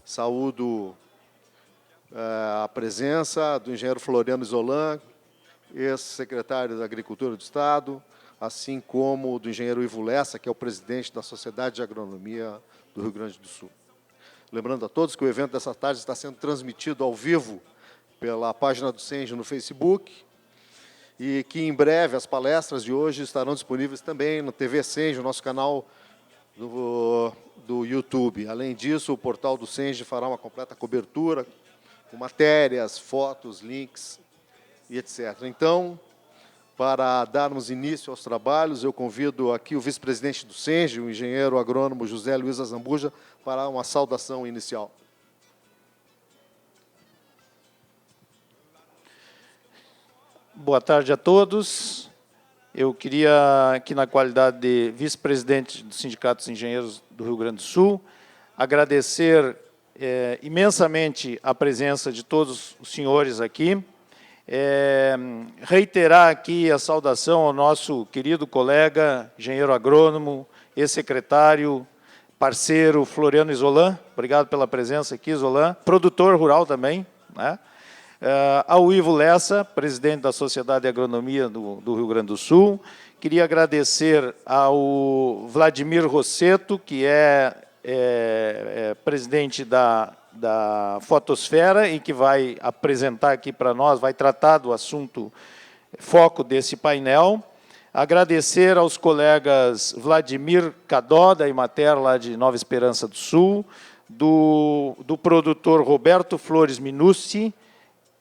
Saúdo a presença do engenheiro Floriano Isolan, ex-secretário da Agricultura do Estado, assim como do engenheiro Ivo Lessa, que é o presidente da Sociedade de Agronomia do Rio Grande do Sul. Lembrando a todos que o evento dessa tarde está sendo transmitido ao vivo pela página do Senge no Facebook e que em breve as palestras de hoje estarão disponíveis também no TV Senge, o nosso canal do YouTube. Além disso, o portal do Senge fará uma completa cobertura com matérias, fotos, links e etc. Então, para darmos início aos trabalhos, eu convido aqui o vice-presidente do Senge, o engenheiro agrônomo José Luiz Azambuja, para uma saudação inicial. Boa tarde a todos. Eu queria, aqui na qualidade de vice-presidente do Sindicato dos Engenheiros do Rio Grande do Sul, agradecer imensamente a presença de todos os senhores aqui, reiterar aqui a saudação ao nosso querido colega, engenheiro agrônomo, ex-secretário, parceiro Floriano Isolan, obrigado pela presença aqui, Isolan, produtor rural também, né? Ao Ivo Lessa, presidente da Sociedade de Agronomia do Rio Grande do Sul. Queria agradecer ao Vladimir Rosseto, que é presidente da Fotosfera e que vai apresentar aqui para nós, vai tratar do assunto foco desse painel. Agradecer aos colegas Vladimir Cadó, da Imater, lá de Nova Esperança do Sul, do produtor Roberto Flores Minucci,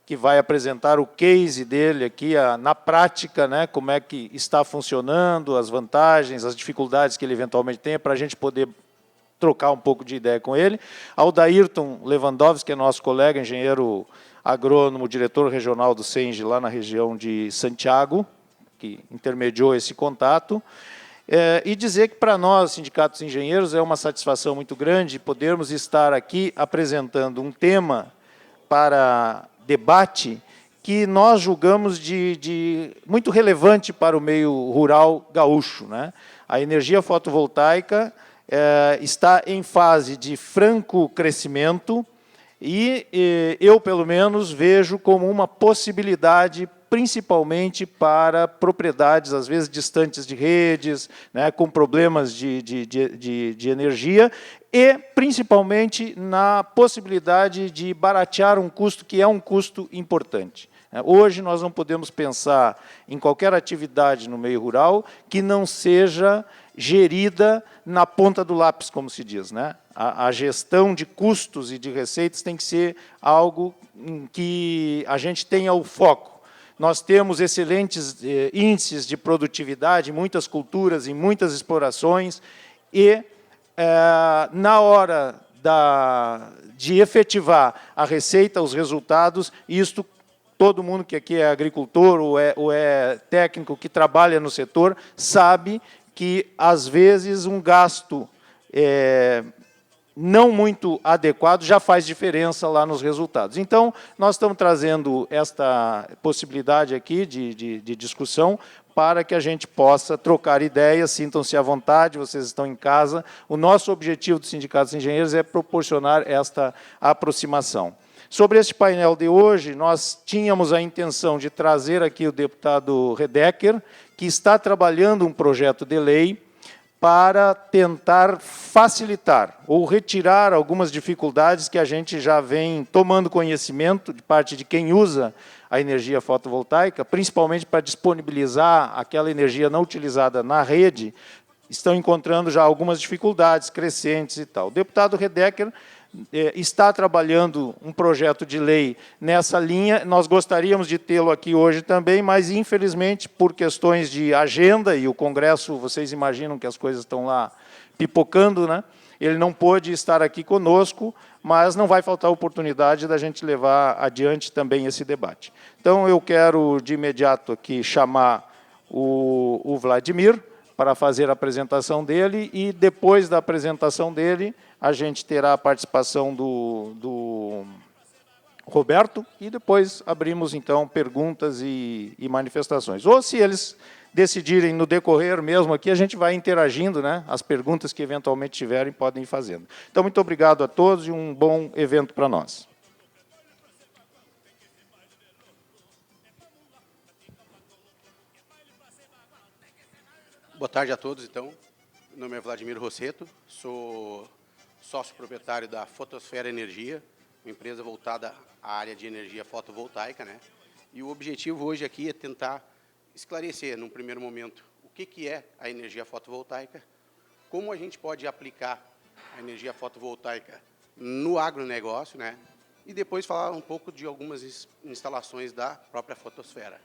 que vai apresentar o case dele aqui, na prática, né, como é que está funcionando, as vantagens, as dificuldades que ele eventualmente tem, para a gente poder trocar um pouco de ideia com ele. Ao Dairton Lewandowski, que é nosso colega, engenheiro agrônomo, diretor regional do Senge, lá na região de Santiago, que intermediou esse contato. E dizer que, para nós, Sindicato dos Engenheiros, é uma satisfação muito grande podermos estar aqui apresentando um tema para debate que nós julgamos de muito relevante para o meio rural gaúcho, né? A energia fotovoltaica está em fase de franco crescimento e eu, pelo menos, vejo como uma possibilidade, principalmente para propriedades, às vezes, distantes de redes, né, com problemas de energia, e, principalmente, na possibilidade de baratear um custo que é um custo importante. Hoje, nós não podemos pensar em qualquer atividade no meio rural que não seja gerida na ponta do lápis, como se diz, né? A gestão de custos e de receitas tem que ser algo em que a gente tenha o foco. Nós temos excelentes índices de produtividade em muitas culturas, em muitas explorações, e na hora de efetivar a receita, os resultados, isto todo mundo que aqui é agricultor ou é técnico que trabalha no setor sabe que, às vezes, um gasto não muito adequado já faz diferença lá nos resultados. Então, nós estamos trazendo esta possibilidade aqui de discussão para que a gente possa trocar ideias, sintam-se à vontade, vocês estão em casa. O nosso objetivo do Sindicato dos Engenheiros é proporcionar esta aproximação. Sobre este painel de hoje, nós tínhamos a intenção de trazer aqui o deputado Redecker, que está trabalhando um projeto de lei para tentar facilitar ou retirar algumas dificuldades que a gente já vem tomando conhecimento de parte de quem usa a energia fotovoltaica, principalmente para disponibilizar aquela energia não utilizada na rede, estão encontrando já algumas dificuldades crescentes e tal. O deputado Redecker está trabalhando um projeto de lei nessa linha. Nós gostaríamos de tê-lo aqui hoje também, mas, infelizmente, por questões de agenda, e o Congresso, vocês imaginam que as coisas estão lá pipocando, né? Ele não pôde estar aqui conosco, mas não vai faltar oportunidade da gente levar adiante também esse debate. Então, eu quero, de imediato, aqui chamar o Vladimir para fazer a apresentação dele, e, depois da apresentação dele, a gente terá a participação do Roberto, e depois abrimos, então, perguntas e manifestações. Ou, se eles decidirem no decorrer mesmo aqui, a gente vai interagindo, né? As perguntas que eventualmente tiverem podem ir fazendo. Então, muito obrigado a todos e um bom evento para nós. Boa tarde a todos, então. Meu nome é Vladimir Rosseto, sou sócio proprietário da Fotosfera Energia, uma empresa voltada à área de energia fotovoltaica, né? E o objetivo hoje aqui é tentar esclarecer, num primeiro momento, o que é a energia fotovoltaica, como a gente pode aplicar a energia fotovoltaica no agronegócio, né? E depois falar um pouco de algumas instalações da própria Fotosfera.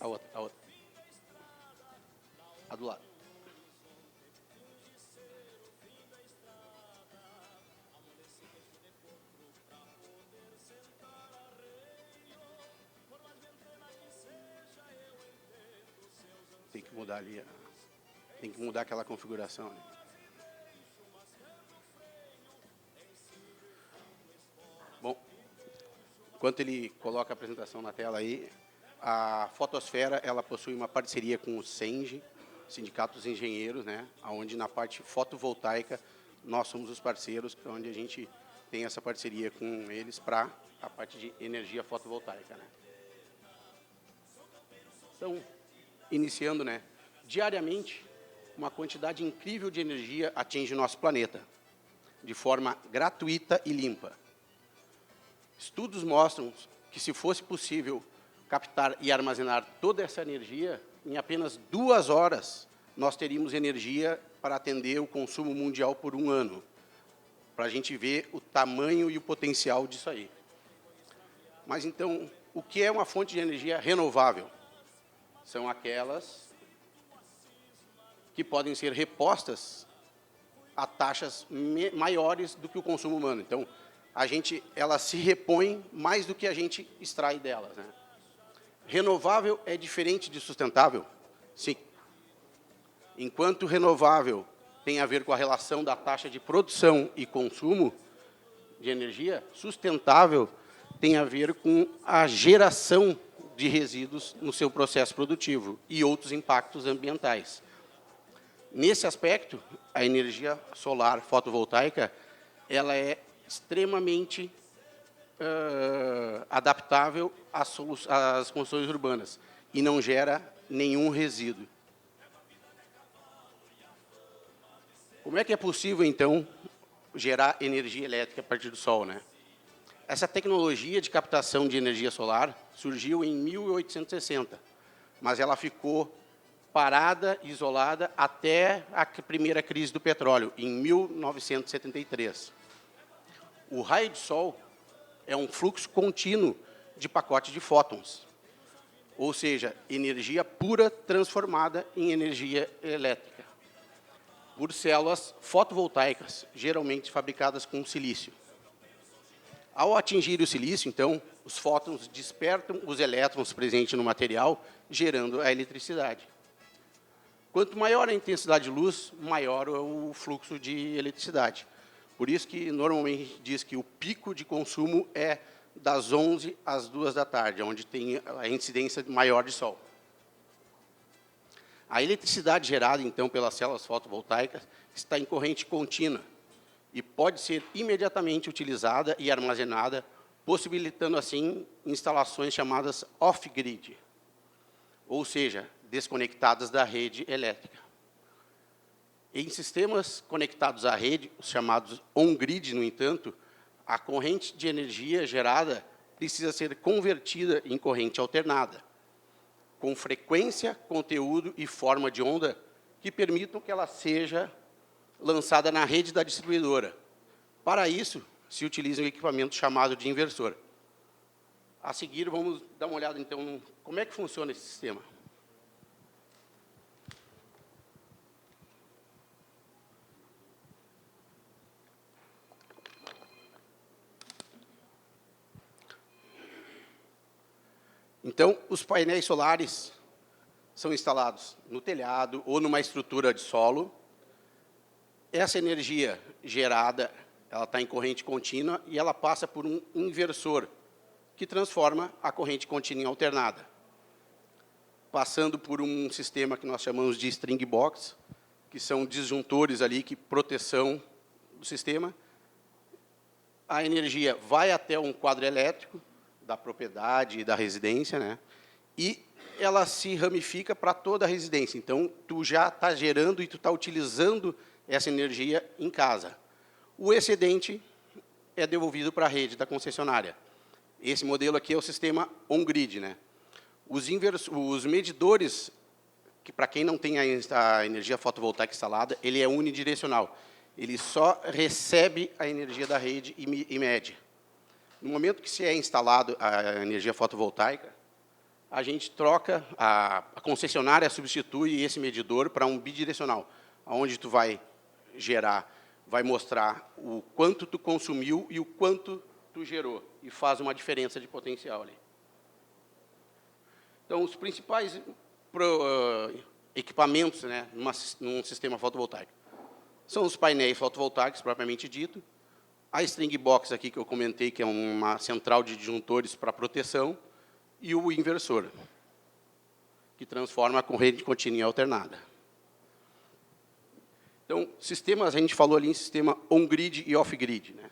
A outra. A do lado. Tem que mudar ali, tem que mudar aquela configuração ali. Bom, enquanto ele coloca a apresentação na tela aí, a Fotosfera, ela possui uma parceria com o SENGE, Sindicato dos Engenheiros, né, onde na parte fotovoltaica nós somos os parceiros, onde a gente tem essa parceria com eles para a parte de energia fotovoltaica, né. Então, iniciando, né, diariamente, uma quantidade incrível de energia atinge o nosso planeta, de forma gratuita e limpa. Estudos mostram que, se fosse possível captar e armazenar toda essa energia, em apenas 2 horas, nós teríamos energia para atender o consumo mundial por 1 ano, para a gente ver o tamanho e o potencial disso aí. Mas, então, o que é uma fonte de energia renovável? São aquelas que podem ser repostas a taxas maiores do que o consumo humano. Então, ela se repõe mais do que a gente extrai delas, né? Renovável é diferente de sustentável? Sim. Enquanto renovável tem a ver com a relação da taxa de produção e consumo de energia, sustentável tem a ver com a geração de resíduos no seu processo produtivo e outros impactos ambientais. Nesse aspecto, a energia solar fotovoltaica, ela é extremamente adaptável às construções urbanas e não gera nenhum resíduo. Como é que é possível, então, gerar energia elétrica a partir do sol, né? Essa tecnologia de captação de energia solar surgiu em 1860, mas ela ficou parada, isolada, até a primeira crise do petróleo, em 1973. O raio de sol é um fluxo contínuo de pacote de fótons, ou seja, energia pura transformada em energia elétrica, por células fotovoltaicas, geralmente fabricadas com silício. Ao atingir o silício, então, os fótons despertam os elétrons presentes no material, gerando a eletricidade. Quanto maior a intensidade de luz, maior o fluxo de eletricidade. Por isso que, normalmente, a gente diz que o pico de consumo é das 11 às 2 da tarde, onde tem a incidência maior de sol. A eletricidade gerada, então, pelas células fotovoltaicas está em corrente contínua e pode ser imediatamente utilizada e armazenada, possibilitando, assim, instalações chamadas off-grid, ou seja, desconectadas da rede elétrica. Em sistemas conectados à rede, os chamados on-grid, no entanto, a corrente de energia gerada precisa ser convertida em corrente alternada, com frequência, conteúdo e forma de onda que permitam que ela seja lançada na rede da distribuidora. Para isso, se utiliza um equipamento chamado de inversor. A seguir, vamos dar uma olhada, então, como é que funciona esse sistema. Então, os painéis solares são instalados no telhado ou numa estrutura de solo. Essa energia gerada, ela está em corrente contínua e ela passa por um inversor, que transforma a corrente contínua em alternada, passando por um sistema que nós chamamos de string box, que são disjuntores ali, que proteção do sistema. A energia vai até um quadro elétrico da propriedade e da residência, né? E ela se ramifica para toda a residência. Então, tu já está gerando e tu está utilizando essa energia em casa. O excedente é devolvido para a rede da concessionária. Esse modelo aqui é o sistema on-grid, né? Os medidores, que para quem não tem a energia fotovoltaica instalada, ele é unidirecional. Ele só recebe a energia da rede e mede. No momento que se é instalado a energia fotovoltaica, a gente troca, a concessionária substitui esse medidor para um bidirecional, onde tu vai gerar, vai mostrar o quanto tu consumiu e o quanto tu gerou, e faz uma diferença de potencial ali. Então, os principais equipamentos, né, num sistema fotovoltaico são os painéis fotovoltaicos, propriamente dito, a string box aqui que eu comentei, que é uma central de disjuntores para proteção, e o inversor, que transforma a corrente contínua em alternada. Então, sistemas, a gente falou ali em sistema on-grid e off-grid, né?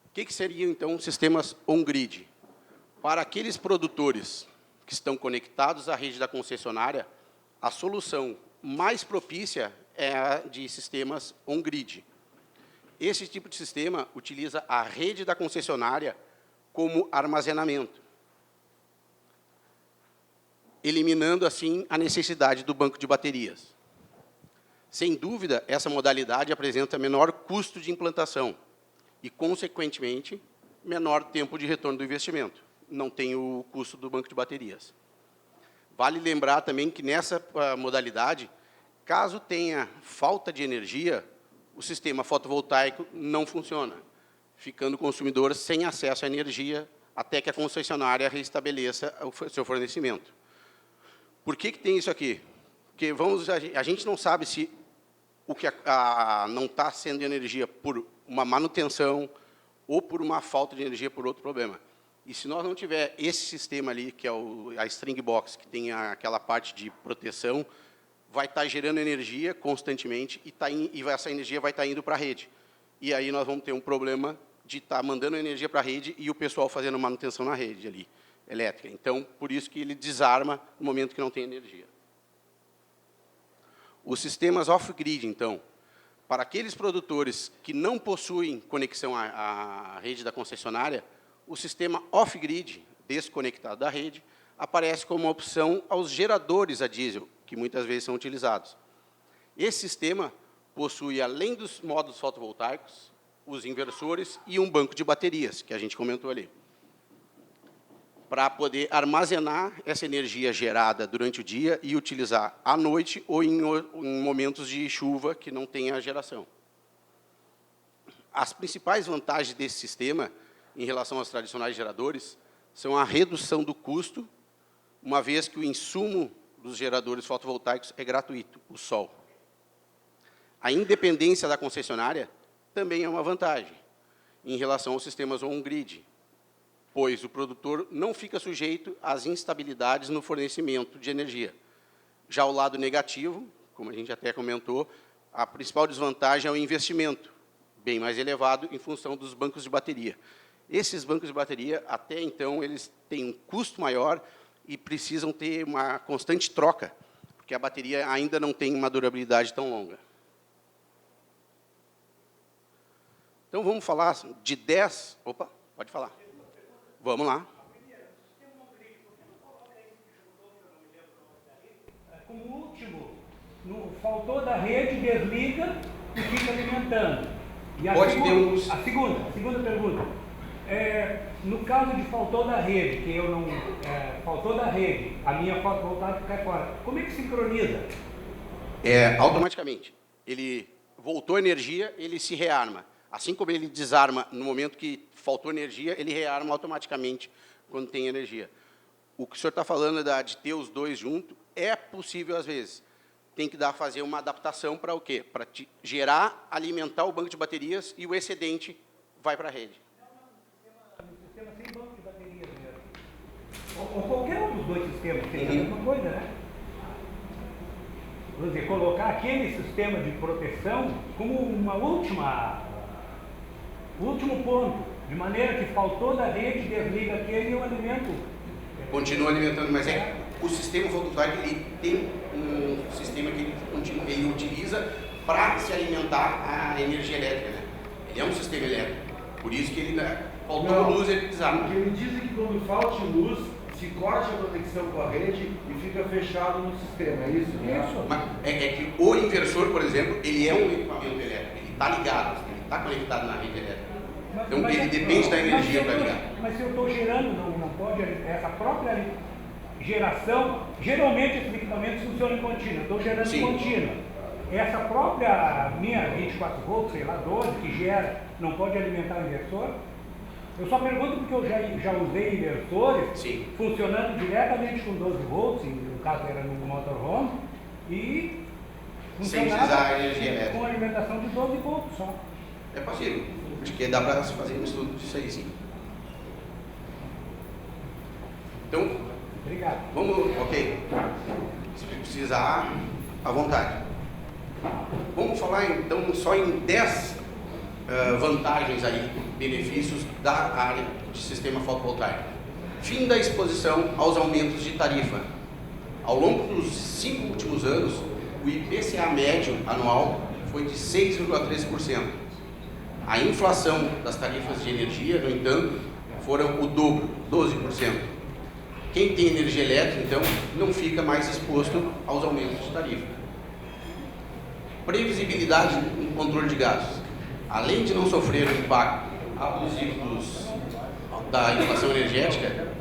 O que seriam, então, sistemas on-grid? Para aqueles produtores que estão conectados à rede da concessionária, a solução mais propícia é a de sistemas on-grid. Esse tipo de sistema utiliza a rede da concessionária como armazenamento, eliminando, assim, a necessidade do banco de baterias. Sem dúvida, essa modalidade apresenta menor custo de implantação e, consequentemente, menor tempo de retorno do investimento. Não tem o custo do banco de baterias. Vale lembrar também que, nessa modalidade, caso tenha falta de energia, o sistema fotovoltaico não funciona, ficando o consumidor sem acesso à energia até que a concessionária restabeleça o seu fornecimento. Por que tem isso aqui? Porque a gente não sabe se o que não está sendo energia por uma manutenção ou por uma falta de energia por outro problema. E se nós não tiver esse sistema ali, que é a string box, que tem aquela parte de proteção, vai estar gerando energia constantemente e essa energia vai estar indo para a rede. E aí nós vamos ter um problema de estar mandando energia para a rede e o pessoal fazendo manutenção na rede ali, elétrica. Então, por isso que ele desarma no momento que não tem energia. Os sistemas off-grid, então, para aqueles produtores que não possuem conexão à rede da concessionária, o sistema off-grid, desconectado da rede, aparece como uma opção aos geradores a diesel, que muitas vezes são utilizados. Esse sistema possui, além dos módulos fotovoltaicos, os inversores e um banco de baterias, que a gente comentou ali, para poder armazenar essa energia gerada durante o dia e utilizar à noite ou em momentos de chuva que não tenha geração. As principais vantagens desse sistema, em relação aos tradicionais geradores, são a redução do custo, uma vez que o insumo dos geradores fotovoltaicos é gratuito, o sol. A independência da concessionária também é uma vantagem em relação aos sistemas on-grid, pois o produtor não fica sujeito às instabilidades no fornecimento de energia. Já o lado negativo, como a gente até comentou, a principal desvantagem é o investimento, bem mais elevado em função dos bancos de bateria. Esses bancos de bateria, até então, eles têm um custo maior e precisam ter uma constante troca, porque a bateria ainda não tem uma durabilidade tão longa. Então, vamos falar de 10... Opa, pode falar. Vamos lá. Como último, faltou da rede, desliga e fica alimentando. E a segunda pergunta. No caso de faltou da rede, que eu não... faltou da rede, a minha fotovoltaica cai fora. Como é que sincroniza? Automaticamente. Ele voltou energia, ele se rearma. Assim como ele desarma no momento que faltou energia, ele rearma automaticamente quando tem energia. o que o senhor está falando de ter os dois juntos, é possível às vezes. Tem que fazer uma adaptação para o quê? Para gerar, alimentar o banco de baterias e o excedente vai para a rede. No sistema sem banco de baterias mesmo. Ou qualquer um dos dois sistemas, seria a mesma coisa, né? Quer dizer, colocar aquele sistema de proteção como último ponto, de maneira que faltou da rede, desliga aquele e eu alimento. Continua alimentando, mas o sistema fotovoltaico ele tem um sistema que ele utiliza para se alimentar a energia elétrica, né? Ele é um sistema elétrico, por isso que ele faltou luz, ele desarma. Porque me dizem que quando falta luz, se corta a conexão com a rede e fica fechado no sistema, é isso? Isso. Mas é que o inversor, por exemplo, ele é um equipamento elétrico, ele está ligado, ele está conectado na rede elétrica. Então ele depende da energia para ligar. Mas se eu estou gerando, não pode, essa própria geração, geralmente esses equipamentos funcionam em contínua, estou gerando em contínua. Essa própria minha 24 volts, sei lá, 12, que gera, não pode alimentar o inversor? Eu só pergunto porque eu já usei inversores funcionando diretamente com 12 volts, no caso era no motorhome, e funcionava com alimentação de 12 volts só. É possível, porque dá para fazer um estudo disso aí, sim. Então, obrigado. Vamos, ok. Se precisar, à vontade. Vamos falar então só em 10 vantagens aí, benefícios da área de sistema fotovoltaico. Fim da exposição aos aumentos de tarifa. Ao longo dos 5 últimos anos, o IPCA médio anual foi de 6,3%. A inflação das tarifas de energia, no entanto, foram o dobro, 12%. Quem tem energia elétrica, então, não fica mais exposto aos aumentos de tarifa. Previsibilidade no controle de gastos. Além de não sofrer o impacto abusivo da inflação energética,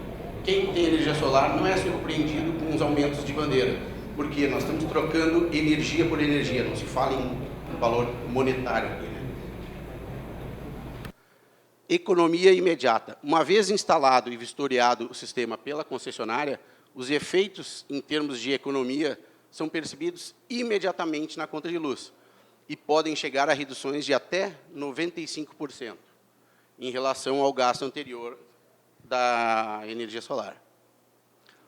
quem tem energia solar não é surpreendido com os aumentos de bandeira, porque nós estamos trocando energia por energia, não se fala em valor monetário aqui, né? Economia imediata. Uma vez instalado e vistoriado o sistema pela concessionária, os efeitos em termos de economia são percebidos imediatamente na conta de luz e podem chegar a reduções de até 95% em relação ao gasto anterior da energia solar.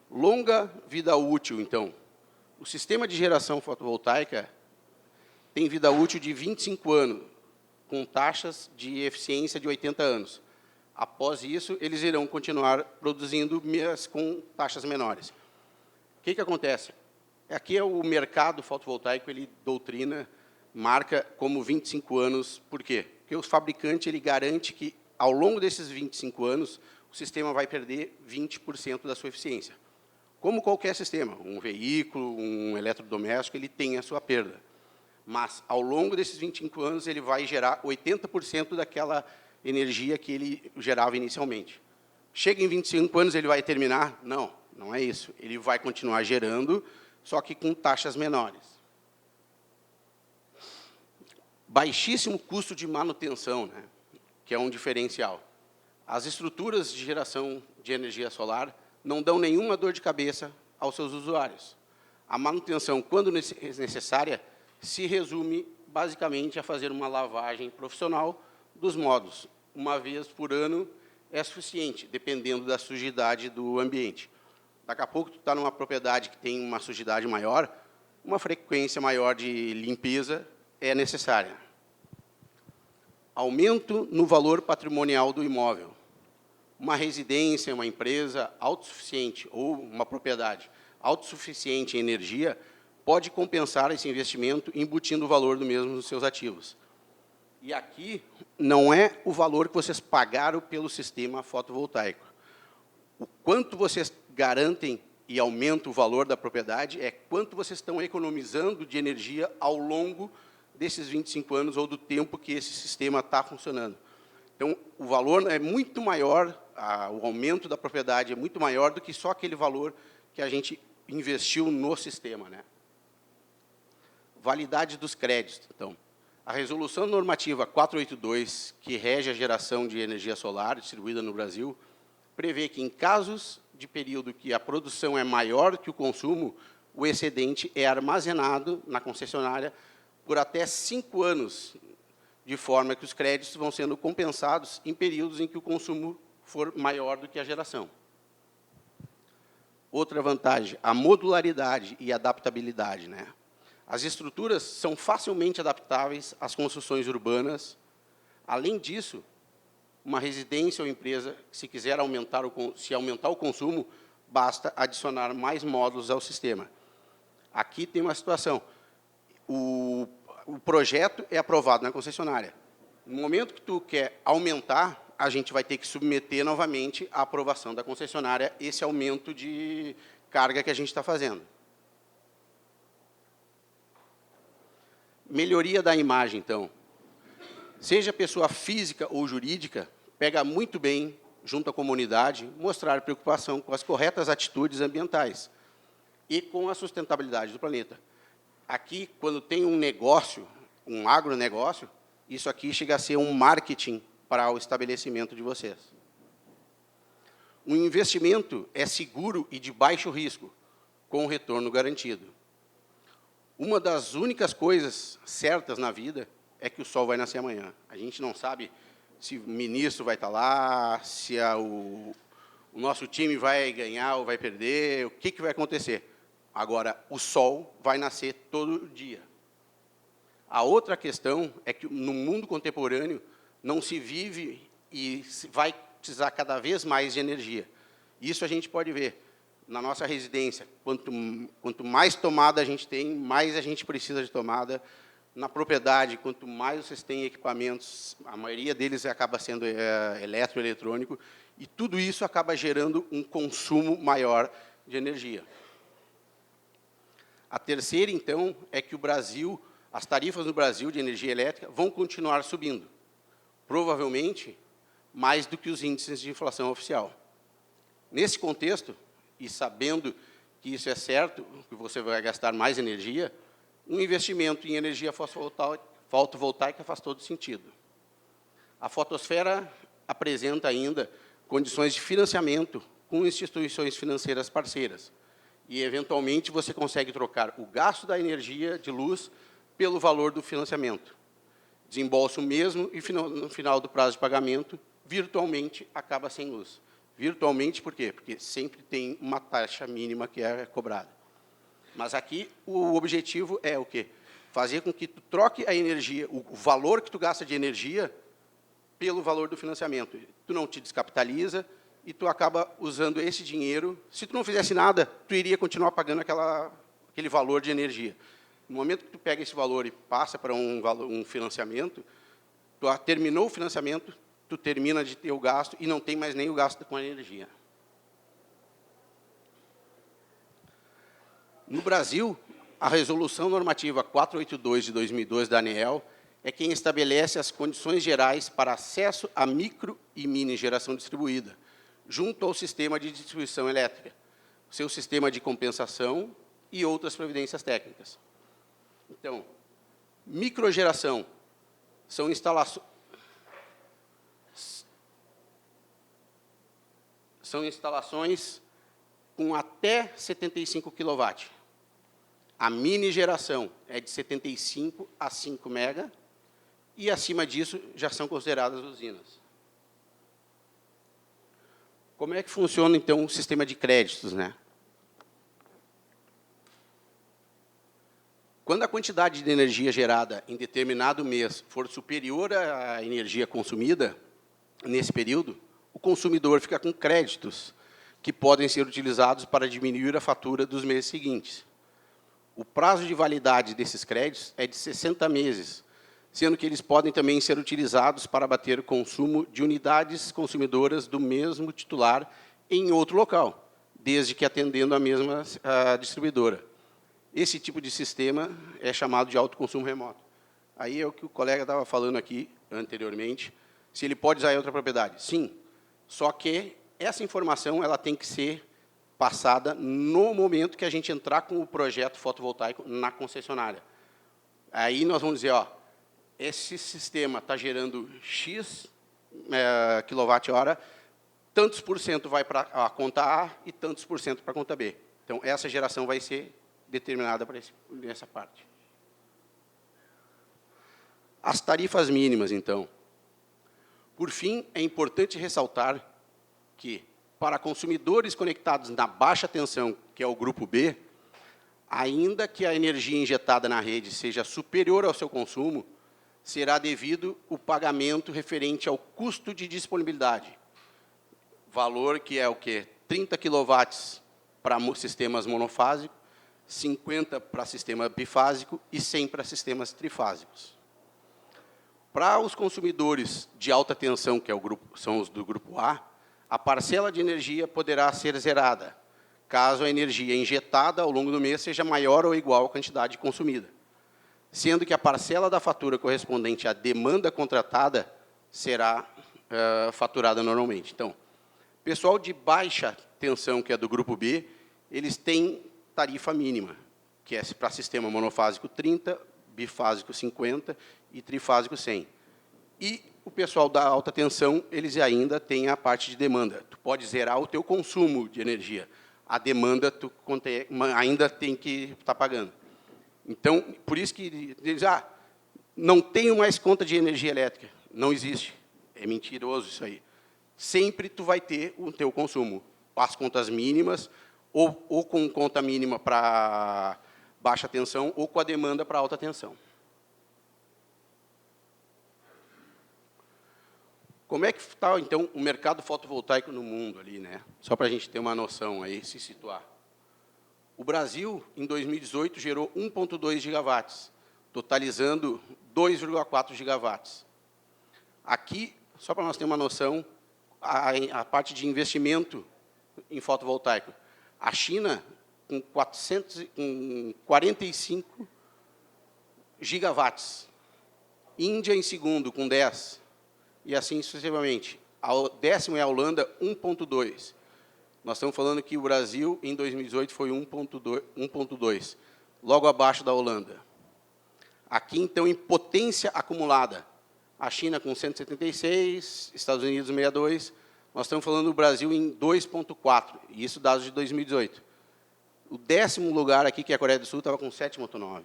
Longa vida útil, então. O sistema de geração fotovoltaica tem vida útil de 25 anos, com taxas de eficiência de 80 anos. Após isso, eles irão continuar produzindo com taxas menores. O que acontece? Aqui é o mercado fotovoltaico, ele doutrina, marca como 25 anos. Por quê? Porque o fabricante ele garante que, ao longo desses 25 anos, o sistema vai perder 20% da sua eficiência. Como qualquer sistema, um veículo, um eletrodoméstico, ele tem a sua perda. Mas, ao longo desses 25 anos, ele vai gerar 80% daquela energia que ele gerava inicialmente. Chega em 25 anos, ele vai terminar? Não, não é isso. Ele vai continuar gerando, só que com taxas menores. Baixíssimo custo de manutenção, né, que é um diferencial. As estruturas de geração de energia solar não dão nenhuma dor de cabeça aos seus usuários. A manutenção, quando necessária, se resume basicamente a fazer uma lavagem profissional dos módulos. Uma vez por ano é suficiente, dependendo da sujidade do ambiente. Daqui a pouco, tu está numa propriedade que tem uma sujidade maior, uma frequência maior de limpeza é necessária. Aumento no valor patrimonial do imóvel. Uma residência, uma empresa autossuficiente ou uma propriedade autossuficiente em energia pode compensar esse investimento embutindo o valor do mesmo nos seus ativos. E aqui não é o valor que vocês pagaram pelo sistema fotovoltaico. O quanto vocês garantem e aumentam o valor da propriedade é quanto vocês estão economizando de energia ao longo desses 25 anos ou do tempo que esse sistema está funcionando. Então, o valor é muito maior, o aumento da propriedade é muito maior do que só aquele valor que a gente investiu no sistema, né? Validade dos créditos. Então, a Resolução Normativa 482, que rege a geração de energia solar distribuída no Brasil, prevê que, em casos de período que a produção é maior que o consumo, o excedente é armazenado na concessionária por até 5 anos, de forma que os créditos vão sendo compensados em períodos em que o consumo for maior do que a geração. Outra vantagem, a modularidade e adaptabilidade, né? As estruturas são facilmente adaptáveis às construções urbanas. Além disso, uma residência ou empresa, se quiser aumentar o consumo, basta adicionar mais módulos ao sistema. Aqui tem uma situação. O projeto é aprovado na concessionária. No momento que tu quer aumentar, a gente vai ter que submeter novamente à aprovação da concessionária esse aumento de carga que a gente está fazendo. Melhoria da imagem, então. Seja pessoa física ou jurídica, pega muito bem, junto à comunidade, mostrar preocupação com as corretas atitudes ambientais e com a sustentabilidade do planeta. Aqui, quando tem um negócio, um agronegócio, isso aqui chega a ser um marketing para o estabelecimento de vocês. Um investimento é seguro e de baixo risco, com retorno garantido. Uma das únicas coisas certas na vida é que o sol vai nascer amanhã. A gente não sabe se o ministro vai estar lá, se o nosso time vai ganhar ou vai perder, o que vai acontecer. Agora, o sol vai nascer todo dia. A outra questão é que, no mundo contemporâneo, não se vive e vai precisar cada vez mais de energia. Isso a gente pode ver na nossa residência. Quanto mais tomada a gente tem, mais a gente precisa de tomada. Na propriedade, quanto mais vocês têm equipamentos, a maioria deles acaba sendo eletroeletrônico, e tudo isso acaba gerando um consumo maior de energia. A terceira, então, é que as tarifas no Brasil de energia elétrica vão continuar subindo, provavelmente mais do que os índices de inflação oficial. Nesse contexto, e sabendo que isso é certo, que você vai gastar mais energia, um investimento em energia fotovoltaica faz todo sentido. A fotosfera apresenta ainda condições de financiamento com instituições financeiras parceiras. E, eventualmente, você consegue trocar o gasto da energia de luz pelo valor do financiamento. Desembolsa o mesmo e, no final do prazo de pagamento, virtualmente acaba sem luz. Virtualmente, por quê? Porque sempre tem uma taxa mínima que é cobrada. Mas aqui o objetivo é o quê? Fazer com que tu troque a energia, o valor que tu gasta de energia, pelo valor do financiamento. Tu não te descapitaliza e tu acaba usando esse dinheiro. Se tu não fizesse nada, tu iria continuar pagando aquele valor de energia. No momento que tu pega esse valor e passa para um financiamento, tu terminou o financiamento, tu termina de ter o gasto e não tem mais nem o gasto com a energia. No Brasil, a Resolução Normativa 482 de 2002 da ANEEL é quem estabelece as condições gerais para acesso à micro e mini geração distribuída, junto ao sistema de distribuição elétrica, seu sistema de compensação e outras providências técnicas. Então, microgeração são instalações com até 75 kW. A mini geração é de 75 a 5 MB, e acima disso já são consideradas usinas. Como é que funciona, então, o sistema de créditos, né? Quando a quantidade de energia gerada em determinado mês for superior à energia consumida, nesse período, o consumidor fica com créditos que podem ser utilizados para diminuir a fatura dos meses seguintes. O prazo de validade desses créditos é de 60 meses, sendo que eles podem também ser utilizados para abater o consumo de unidades consumidoras do mesmo titular em outro local, desde que atendendo a mesma distribuidora. Esse tipo de sistema é chamado de autoconsumo remoto. Aí é o que o colega estava falando aqui anteriormente, se ele pode usar em outra propriedade. Sim, só que essa informação ela tem que ser passada no momento que a gente entrar com o projeto fotovoltaico na concessionária. Aí nós vamos dizer, ó, esse sistema está gerando X kWh, tantos por cento vai para a conta A e tantos por cento para a conta B. Então, essa geração vai ser determinada para essa parte. As tarifas mínimas, então. Por fim, é importante ressaltar que, para consumidores conectados na baixa tensão, que é o grupo B, ainda que a energia injetada na rede seja superior ao seu consumo, será devido o pagamento referente ao custo de disponibilidade. Valor que é o quê? 30 kW para sistemas monofásicos, 50 para sistema bifásico e 100 para sistemas trifásicos. Para os consumidores de alta tensão, que são os do grupo A parcela de energia poderá ser zerada, caso a energia injetada ao longo do mês seja maior ou igual à quantidade consumida, sendo que a parcela da fatura correspondente à demanda contratada será faturada normalmente. Então, pessoal de baixa tensão, que é do grupo B, eles têm tarifa mínima, que é para sistema monofásico 30, bifásico 50 e trifásico 100. E o pessoal da alta tensão, eles ainda têm a parte de demanda. Tu pode zerar o teu consumo de energia. A demanda tu ainda tem que estar pagando. Então, por isso que eles não tenho mais conta de energia elétrica. Não existe. É mentiroso isso aí. Sempre tu vai ter o teu consumo. As contas mínimas, ou com conta mínima para baixa tensão, ou com a demanda para alta tensão. Como é que está, então, o mercado fotovoltaico no mundo ali, né? Só para a gente ter uma noção aí, se situar. O Brasil, em 2018, gerou 1,2 gigawatts, totalizando 2,4 gigawatts. Aqui, só para nós ter uma noção, a parte de investimento em fotovoltaico. A China, com 45 gigawatts. Índia, em segundo, com 10. E assim sucessivamente. O décimo é a Holanda, 1,2. Nós estamos falando que o Brasil, em 2018, foi 1,2, logo abaixo da Holanda. Aqui, então, em potência acumulada, a China com 176, Estados Unidos 62, nós estamos falando do Brasil em 2,4, e isso dados de 2018. O 10º lugar aqui, que é a Coreia do Sul, estava com 7,9.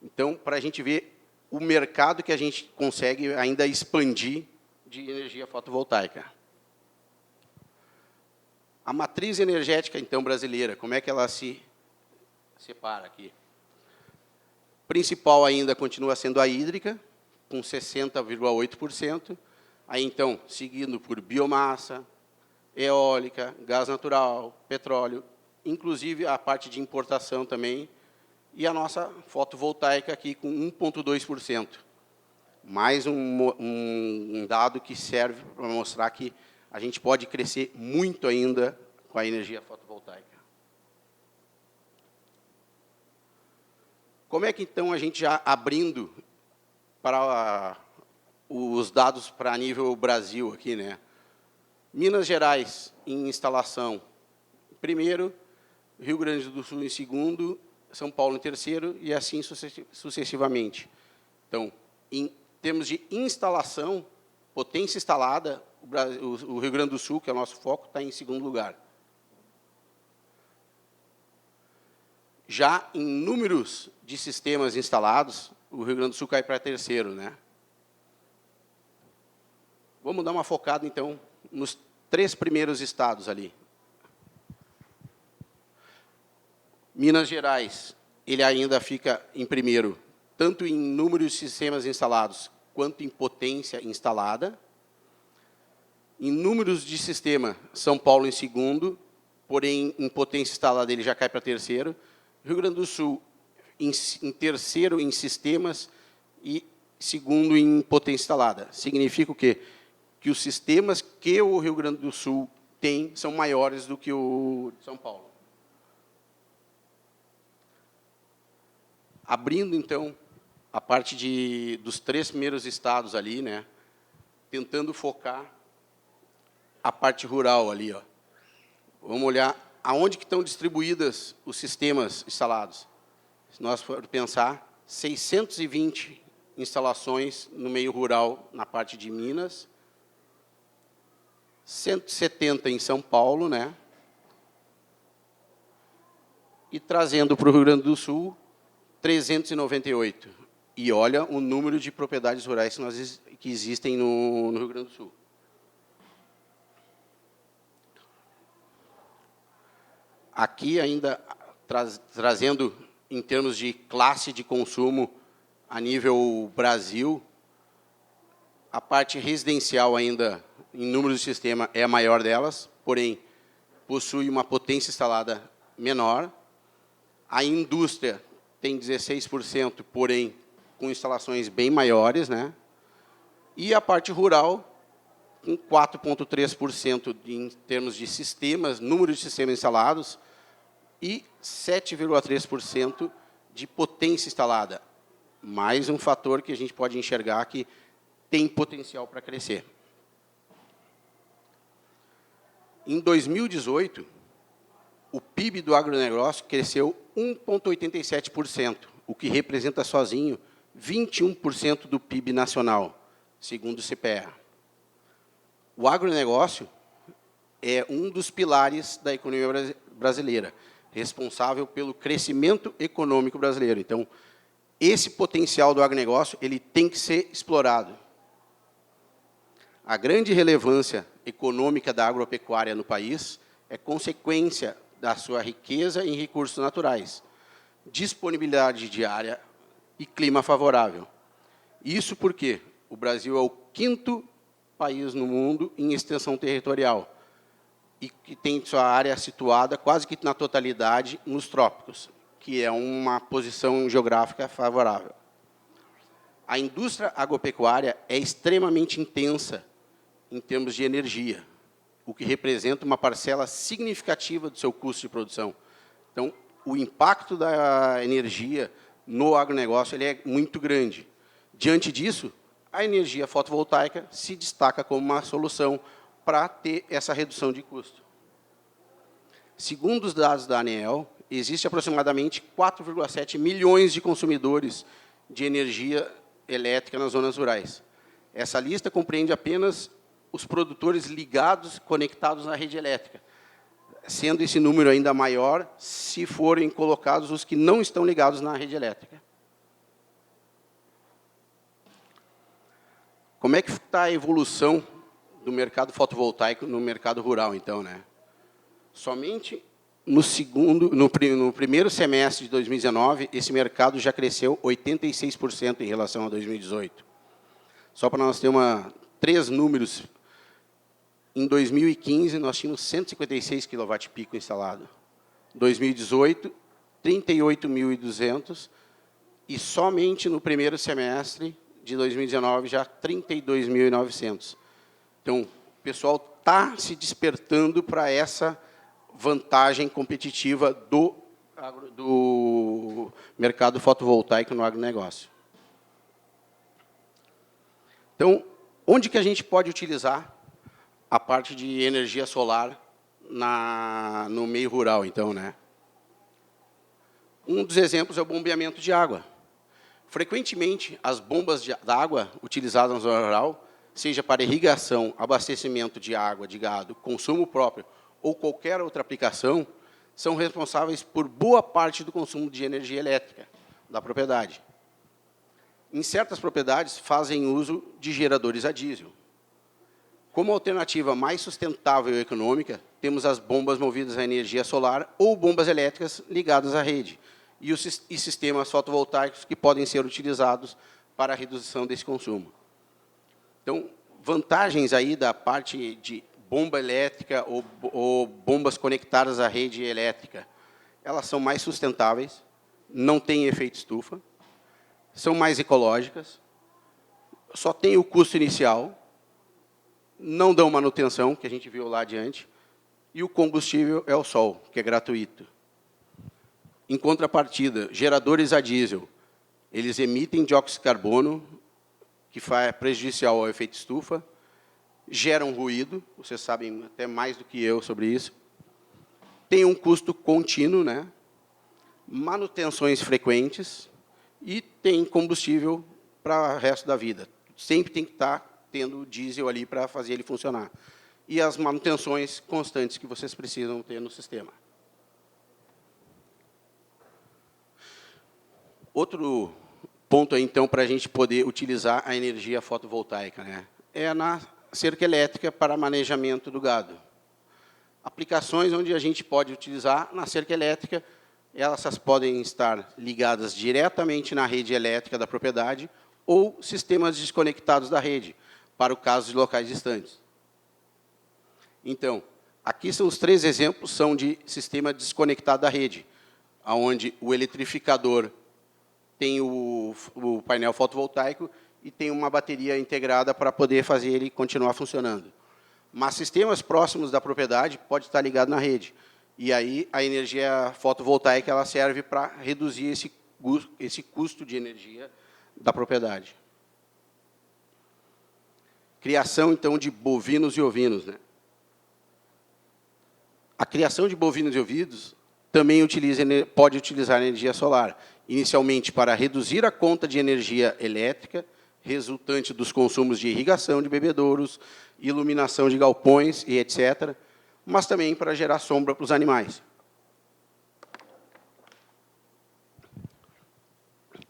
Então, para a gente ver o mercado que a gente consegue ainda expandir de energia fotovoltaica. A matriz energética, então, brasileira, como é que ela se separa aqui? Principal ainda continua sendo a hídrica, com 60,8%. Aí, então, seguindo por biomassa, eólica, gás natural, petróleo, inclusive a parte de importação também, e a nossa fotovoltaica aqui com 1,2%. Mais um dado que serve para mostrar que a gente pode crescer muito ainda com a energia fotovoltaica. Como é que, então, a gente já abrindo para os dados para nível Brasil aqui, né? Minas Gerais em instalação, primeiro, Rio Grande do Sul em segundo, São Paulo em terceiro e assim sucessivamente. Então, em termos de instalação, potência instalada, o Rio Grande do Sul, que é o nosso foco, está em segundo lugar. Já em números de sistemas instalados, o Rio Grande do Sul cai para terceiro, né? Vamos dar uma focada, então, nos 3 primeiros estados ali. Minas Gerais, ele ainda fica em primeiro, tanto em número de sistemas instalados, quanto em potência instalada. Em números de sistema, São Paulo em segundo, porém, em potência instalada, ele já cai para terceiro. Rio Grande do Sul, em terceiro em sistemas e segundo em potência instalada. Significa o quê? Que os sistemas que o Rio Grande do Sul tem são maiores do que o de São Paulo. Abrindo, então, a parte dos 3 primeiros estados ali, né, tentando focar a parte rural ali. Ó. Vamos olhar aonde que estão distribuídas os sistemas instalados. Se nós for pensar, 620 instalações no meio rural, na parte de Minas, 170 em São Paulo, né? E trazendo para o Rio Grande do Sul, 398. E olha o número de propriedades rurais que existem no Rio Grande do Sul. Aqui ainda trazendo em termos de classe de consumo a nível Brasil, a parte residencial ainda, em número de sistema, é a maior delas, porém, possui uma potência instalada menor. A indústria tem 16%, porém, com instalações bem maiores, né? E a parte rural, com 4,3% em termos de sistemas, número de sistemas instalados, e 7,3% de potência instalada. Mais um fator que a gente pode enxergar que tem potencial para crescer. Em 2018, o PIB do agronegócio cresceu 1,87%, o que representa sozinho 21% do PIB nacional, segundo o CPEA. O agronegócio é um dos pilares da economia brasileira, responsável pelo crescimento econômico brasileiro. Então, esse potencial do agronegócio ele tem que ser explorado. A grande relevância econômica da agropecuária no país é consequência da sua riqueza em recursos naturais, disponibilidade de área e clima favorável. Isso porque o Brasil é o 5º país no mundo em extensão territorial e que tem sua área situada quase que na totalidade nos trópicos, que é uma posição geográfica favorável. A indústria agropecuária é extremamente intensa em termos de energia, o que representa uma parcela significativa do seu custo de produção. Então, o impacto da energia no agronegócio ele é muito grande. Diante disso, a energia fotovoltaica se destaca como uma solução para ter essa redução de custo. Segundo os dados da ANEEL, existe aproximadamente 4,7 milhões de consumidores de energia elétrica nas zonas rurais. Essa lista compreende apenas os produtores ligados, conectados na rede elétrica, sendo esse número ainda maior se forem colocados os que não estão ligados na rede elétrica. Como é que está a evolução do mercado fotovoltaico no mercado rural, então, né? Somente no primeiro semestre de 2019, esse mercado já cresceu 86% em relação a 2018. Só para nós ter 3 números, em 2015, nós tínhamos 156 kWp instalado. Em 2018, 38.200, e somente no primeiro semestre de 2019, já 32.900. Então, o pessoal está se despertando para essa vantagem competitiva do mercado fotovoltaico no agronegócio. Então, onde que a gente pode utilizar a parte de energia solar no meio rural, então, né? Um dos exemplos é o bombeamento de água. Frequentemente, as bombas d'água utilizadas na zona rural, seja para irrigação, abastecimento de água, de gado, consumo próprio ou qualquer outra aplicação, são responsáveis por boa parte do consumo de energia elétrica da propriedade. Em certas propriedades, fazem uso de geradores a diesel. Como alternativa mais sustentável e econômica, temos as bombas movidas a energia solar ou bombas elétricas ligadas à rede, e sistemas fotovoltaicos que podem ser utilizados para a redução desse consumo. Então, vantagens aí da parte de bomba elétrica ou bombas conectadas à rede elétrica. Elas são mais sustentáveis, não têm efeito estufa, são mais ecológicas, só tem o custo inicial, não dão manutenção, que a gente viu lá adiante, e o combustível é o sol, que é gratuito. Em contrapartida, geradores a diesel, eles emitem dióxido de carbono, que é prejudicial ao efeito estufa, geram ruído, vocês sabem até mais do que eu sobre isso, tem um custo contínuo, né? Manutenções frequentes e tem combustível para o resto da vida. Sempre tem que estar tendo diesel ali para fazer ele funcionar. e as manutenções constantes que vocês precisam ter no sistema. Outro ponto, aí, então, para a gente poder utilizar a energia fotovoltaica, né, é na cerca elétrica para manejamento do gado. Aplicações onde a gente pode utilizar na cerca elétrica, elas podem estar ligadas diretamente na rede elétrica da propriedade ou sistemas desconectados da rede, para o caso de locais distantes. Então, aqui são os 3 exemplos, são de sistema desconectado da rede, onde o eletrificador tem o painel fotovoltaico e tem uma bateria integrada para poder fazer ele continuar funcionando. Mas sistemas próximos da propriedade pode estar ligado na rede. E aí a energia fotovoltaica ela serve para reduzir esse custo de energia da propriedade. Criação, então, de bovinos e ovinos, né? A criação de bovinos e ovinos também pode utilizar energia solar, inicialmente para reduzir a conta de energia elétrica resultante dos consumos de irrigação de bebedouros, iluminação de galpões e etc., mas também para gerar sombra para os animais.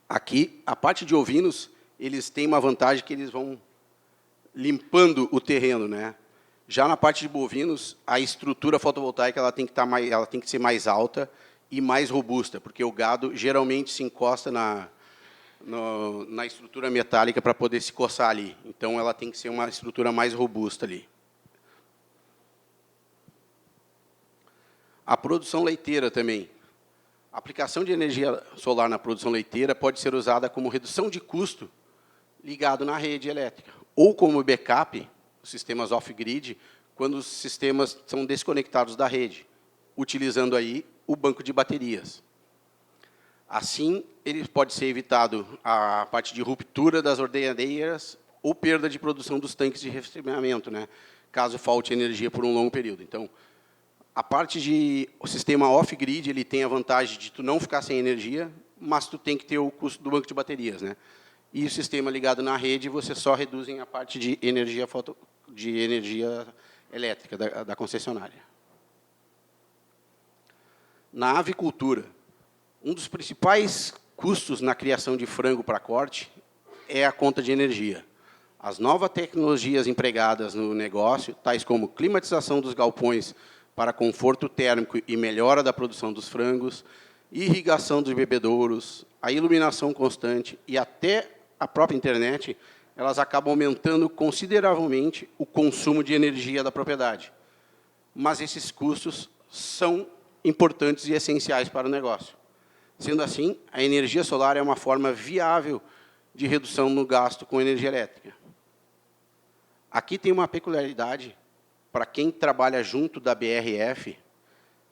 Aqui, a parte de ovinos, eles têm uma vantagem que eles vão limpando o terreno, né? Já na parte de bovinos, a estrutura fotovoltaica ela tem que ser mais alta e mais robusta, porque o gado geralmente se encosta na estrutura metálica para poder se coçar ali. Então, ela tem que ser uma estrutura mais robusta ali. A produção leiteira também. A aplicação de energia solar na produção leiteira pode ser usada como redução de custo ligado na rede elétrica, ou como backup, os sistemas off-grid, quando os sistemas são desconectados da rede, utilizando aí o banco de baterias. Assim, ele pode ser evitado a parte de ruptura das ordenadeiras ou perda de produção dos tanques de resfriamento, né, caso falte energia por um longo período. Então, a parte de o sistema off-grid, ele tem a vantagem de tu não ficar sem energia, mas tu tem que ter o custo do banco de baterias, né? E o sistema ligado na rede, você só reduz a parte de energia elétrica da concessionária. Na avicultura, um dos principais custos na criação de frango para corte é a conta de energia. As novas tecnologias empregadas no negócio, tais como climatização dos galpões para conforto térmico e melhora da produção dos frangos, irrigação dos bebedouros, a iluminação constante e até a própria internet, elas acabam aumentando consideravelmente o consumo de energia da propriedade. Mas esses custos são importantes e essenciais para o negócio. Sendo assim, a energia solar é uma forma viável de redução no gasto com energia elétrica. Aqui tem uma peculiaridade para quem trabalha junto da BRF.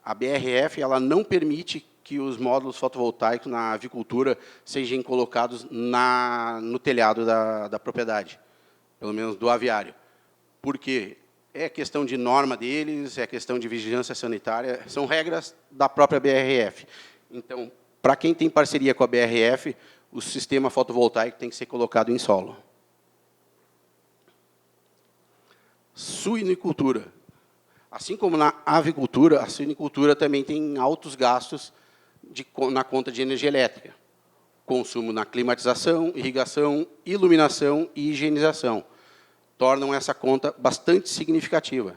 A BRF ela não permite que os módulos fotovoltaicos na avicultura sejam colocados no telhado da propriedade, pelo menos do aviário. Por quê? É questão de norma deles, é questão de vigilância sanitária, são regras da própria BRF. Então, para quem tem parceria com a BRF, o sistema fotovoltaico tem que ser colocado em solo. Suinicultura. Assim como na avicultura, a suinicultura também tem altos gastos na conta de energia elétrica. Consumo na climatização, irrigação, iluminação e higienização. Tornam essa conta bastante significativa.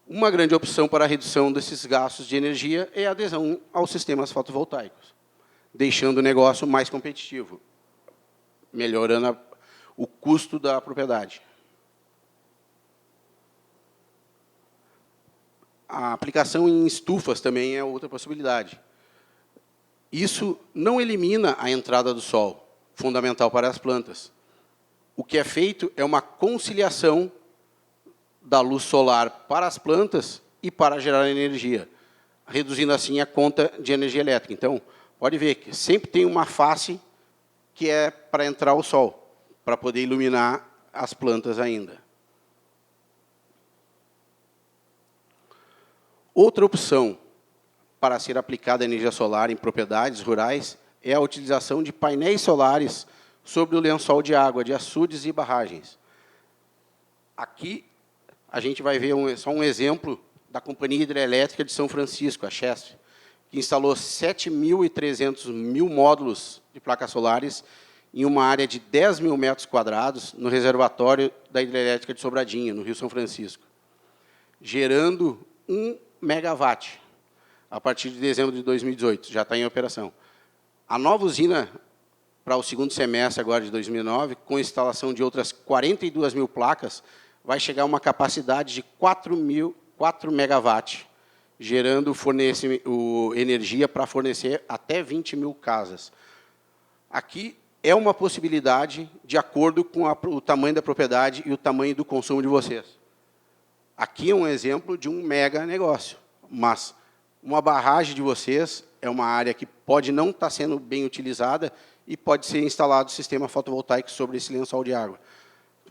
Uma grande opção para a redução desses gastos de energia é a adesão aos sistemas fotovoltaicos, deixando o negócio mais competitivo, melhorando o custo da propriedade. A aplicação em estufas também é outra possibilidade. Isso não elimina a entrada do sol, fundamental para as plantas. O que é feito é uma conciliação da luz solar para as plantas e para gerar energia, reduzindo assim a conta de energia elétrica. Então, pode ver que sempre tem uma face que é para entrar o sol, para poder iluminar as plantas ainda. Outra opção para ser aplicada a energia solar em propriedades rurais é a utilização de painéis solares sobre o lençol de água de açudes e barragens. Aqui a gente vai ver só um exemplo da Companhia Hidrelétrica de São Francisco, a Chesf, que instalou 7.300 módulos de placas solares em uma área de 10 mil metros quadrados no reservatório da Hidrelétrica de Sobradinho, no Rio São Francisco, gerando 1 megawatt a partir de dezembro de 2018, já está em operação. A nova usina, para o segundo semestre agora de 2009, com instalação de outras 42 mil placas, vai chegar a uma capacidade de 4 megawatts, gerando energia para fornecer até 20 mil casas. Aqui é uma possibilidade de acordo com o tamanho da propriedade e o tamanho do consumo de vocês. Aqui é um exemplo de um mega negócio, mas uma barragem de vocês é uma área que pode não estar sendo bem utilizada e pode ser instalado sistema fotovoltaico sobre esse lençol de água.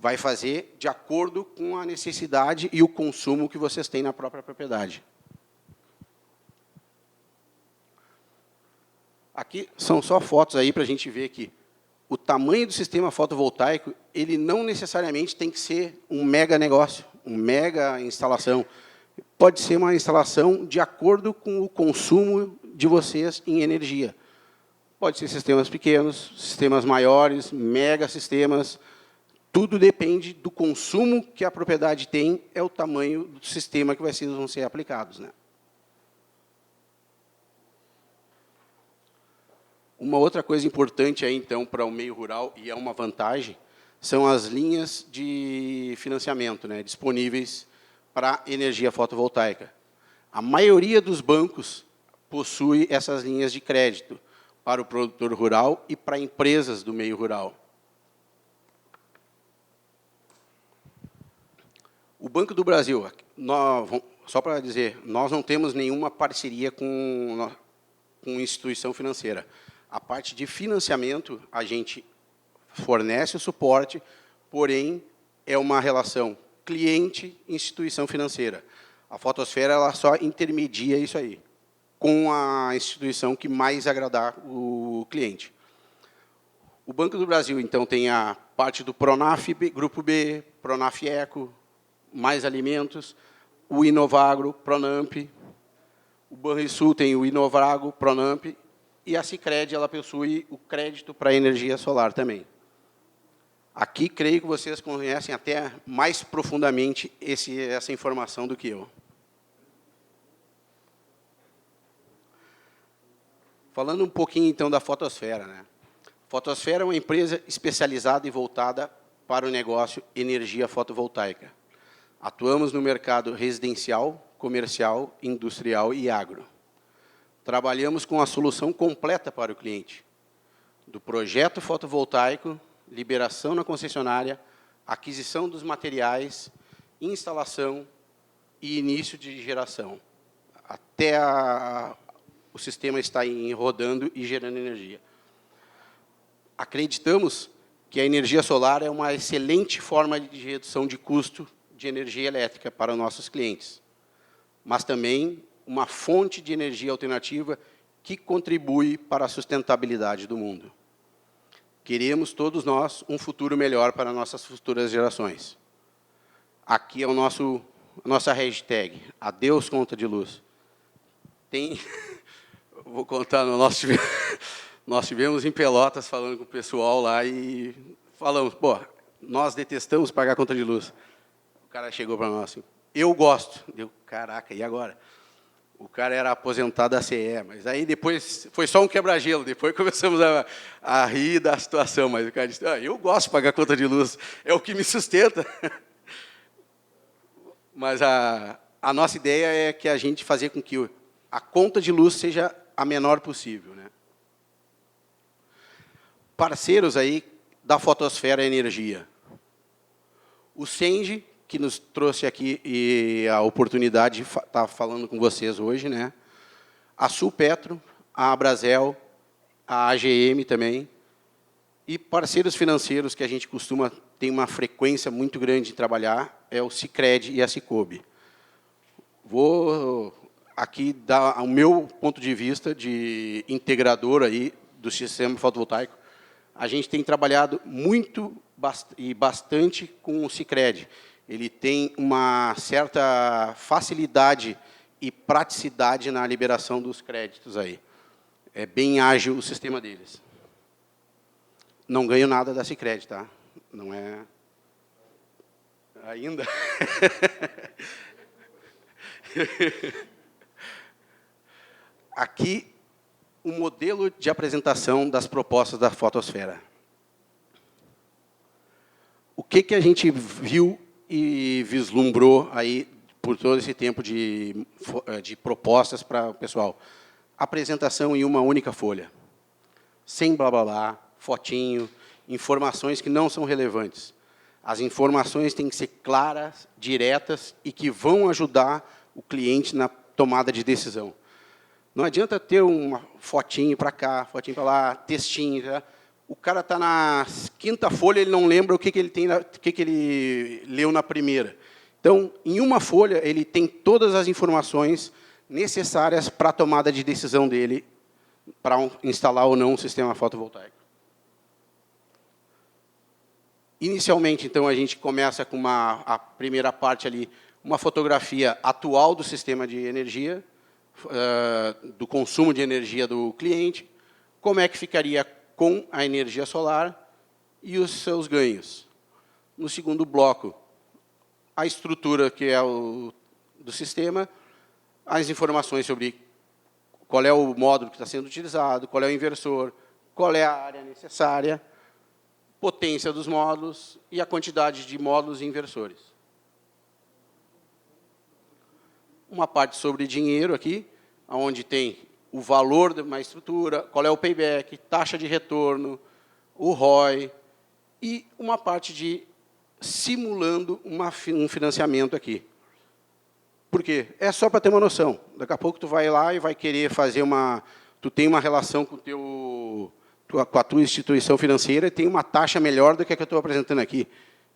Vai fazer de acordo com a necessidade e o consumo que vocês têm na própria propriedade. Aqui são só fotos aí para a gente ver que o tamanho do sistema fotovoltaico, ele não necessariamente tem que ser um mega negócio, uma mega instalação. Pode ser uma instalação de acordo com o consumo de vocês em energia. Pode ser sistemas pequenos, sistemas maiores, mega sistemas. Tudo depende do consumo que a propriedade tem, é o tamanho do sistema que vão ser aplicados, né? Uma outra coisa importante aí, então, para o meio rural, e é uma vantagem, são as linhas de financiamento, né, disponíveis para energia fotovoltaica. A maioria dos bancos possui essas linhas de crédito para o produtor rural e para empresas do meio rural. O Banco do Brasil, só para dizer, nós não temos nenhuma parceria com instituição financeira. A parte de financiamento, a gente fornece o suporte, porém, é uma relação cliente-instituição financeira. A Fotosfera ela só intermedia isso aí, com a instituição que mais agradar o cliente. O Banco do Brasil, então, tem a parte do Pronaf Grupo B, Pronaf Eco, Mais Alimentos, o Inovagro, Pronamp, o Banrisul tem o Inovagro, Pronamp, e a Sicredi ela possui o crédito para energia solar também. Aqui, creio que vocês conhecem até mais profundamente essa informação do que eu. Falando um pouquinho, então, da Fotosfera, né? A Fotosfera é uma empresa especializada e voltada para o negócio energia fotovoltaica. Atuamos no mercado residencial, comercial, industrial e agro. Trabalhamos com a solução completa para o cliente, do projeto fotovoltaico, liberação na concessionária, aquisição dos materiais, instalação e início de geração, até o sistema estar rodando e gerando energia. Acreditamos que a energia solar é uma excelente forma de redução de custo de energia elétrica para nossos clientes, mas também uma fonte de energia alternativa que contribui para a sustentabilidade do mundo. Queremos, todos nós, um futuro melhor para nossas futuras gerações. Aqui é a nossa hashtag, Adeus Conta de Luz. Vou contar, nós tivemos em Pelotas falando com o pessoal lá e falamos, pô, nós detestamos pagar conta de luz. O cara chegou para nós assim, eu gosto. Deu, caraca, e agora? O cara era aposentado da CE, mas aí depois foi só um quebra-gelo, depois começamos a rir da situação, mas o cara disse, eu gosto de pagar conta de luz, é o que me sustenta. Mas a nossa ideia é que a gente fazer com que a conta de luz seja a menor possível, né? Parceiros aí da Fotosfera Energia. O Senge, que nos trouxe aqui e a oportunidade de estar falando com vocês hoje, né? A Sulpetro, a Abrazel, a AGM também, e parceiros financeiros que a gente costuma ter uma frequência muito grande de trabalhar, é o Sicredi e a Cicobi. Vou aqui dar o meu ponto de vista de integrador aí do sistema fotovoltaico. A gente tem trabalhado muito e bastante com o Sicredi. ele tem uma certa facilidade e praticidade na liberação dos créditos aí. É bem ágil o sistema deles. Não ganho nada da Sicredi, tá? Não é... Ainda? Aqui, o modelo de apresentação das propostas da fotosfera. O que a gente viu e vislumbrou aí por todo esse tempo de propostas para o pessoal? Apresentação em uma única folha. Sem blá, blá, blá, fotinho, informações que não são relevantes. As informações têm que ser claras, diretas e que vão ajudar o cliente na tomada de decisão. Não adianta ter uma fotinho para cá, fotinho para lá, textinho. Tá? O cara está na 5ª folha, ele não lembra o que ele leu na primeira. Então, em uma folha, ele tem todas as informações necessárias para a tomada de decisão dele para instalar ou não um sistema fotovoltaico. Inicialmente, então, a gente começa com a primeira parte ali, uma fotografia atual do sistema de energia, do consumo de energia do cliente, como é que ficaria com a energia solar e os seus ganhos. No segundo bloco, a estrutura que é do sistema, as informações sobre qual é o módulo que está sendo utilizado, qual é o inversor, qual é a área necessária, potência dos módulos e a quantidade de módulos e inversores. Uma parte sobre dinheiro aqui, onde tem o valor de uma estrutura, qual é o payback, taxa de retorno, o ROI, e uma parte de simulando um financiamento aqui. Por quê? É só para ter uma noção. Daqui a pouco tu vai lá e vai querer fazer uma... Tu tem uma relação com a tua instituição financeira e tem uma taxa melhor do que a que eu estou apresentando aqui.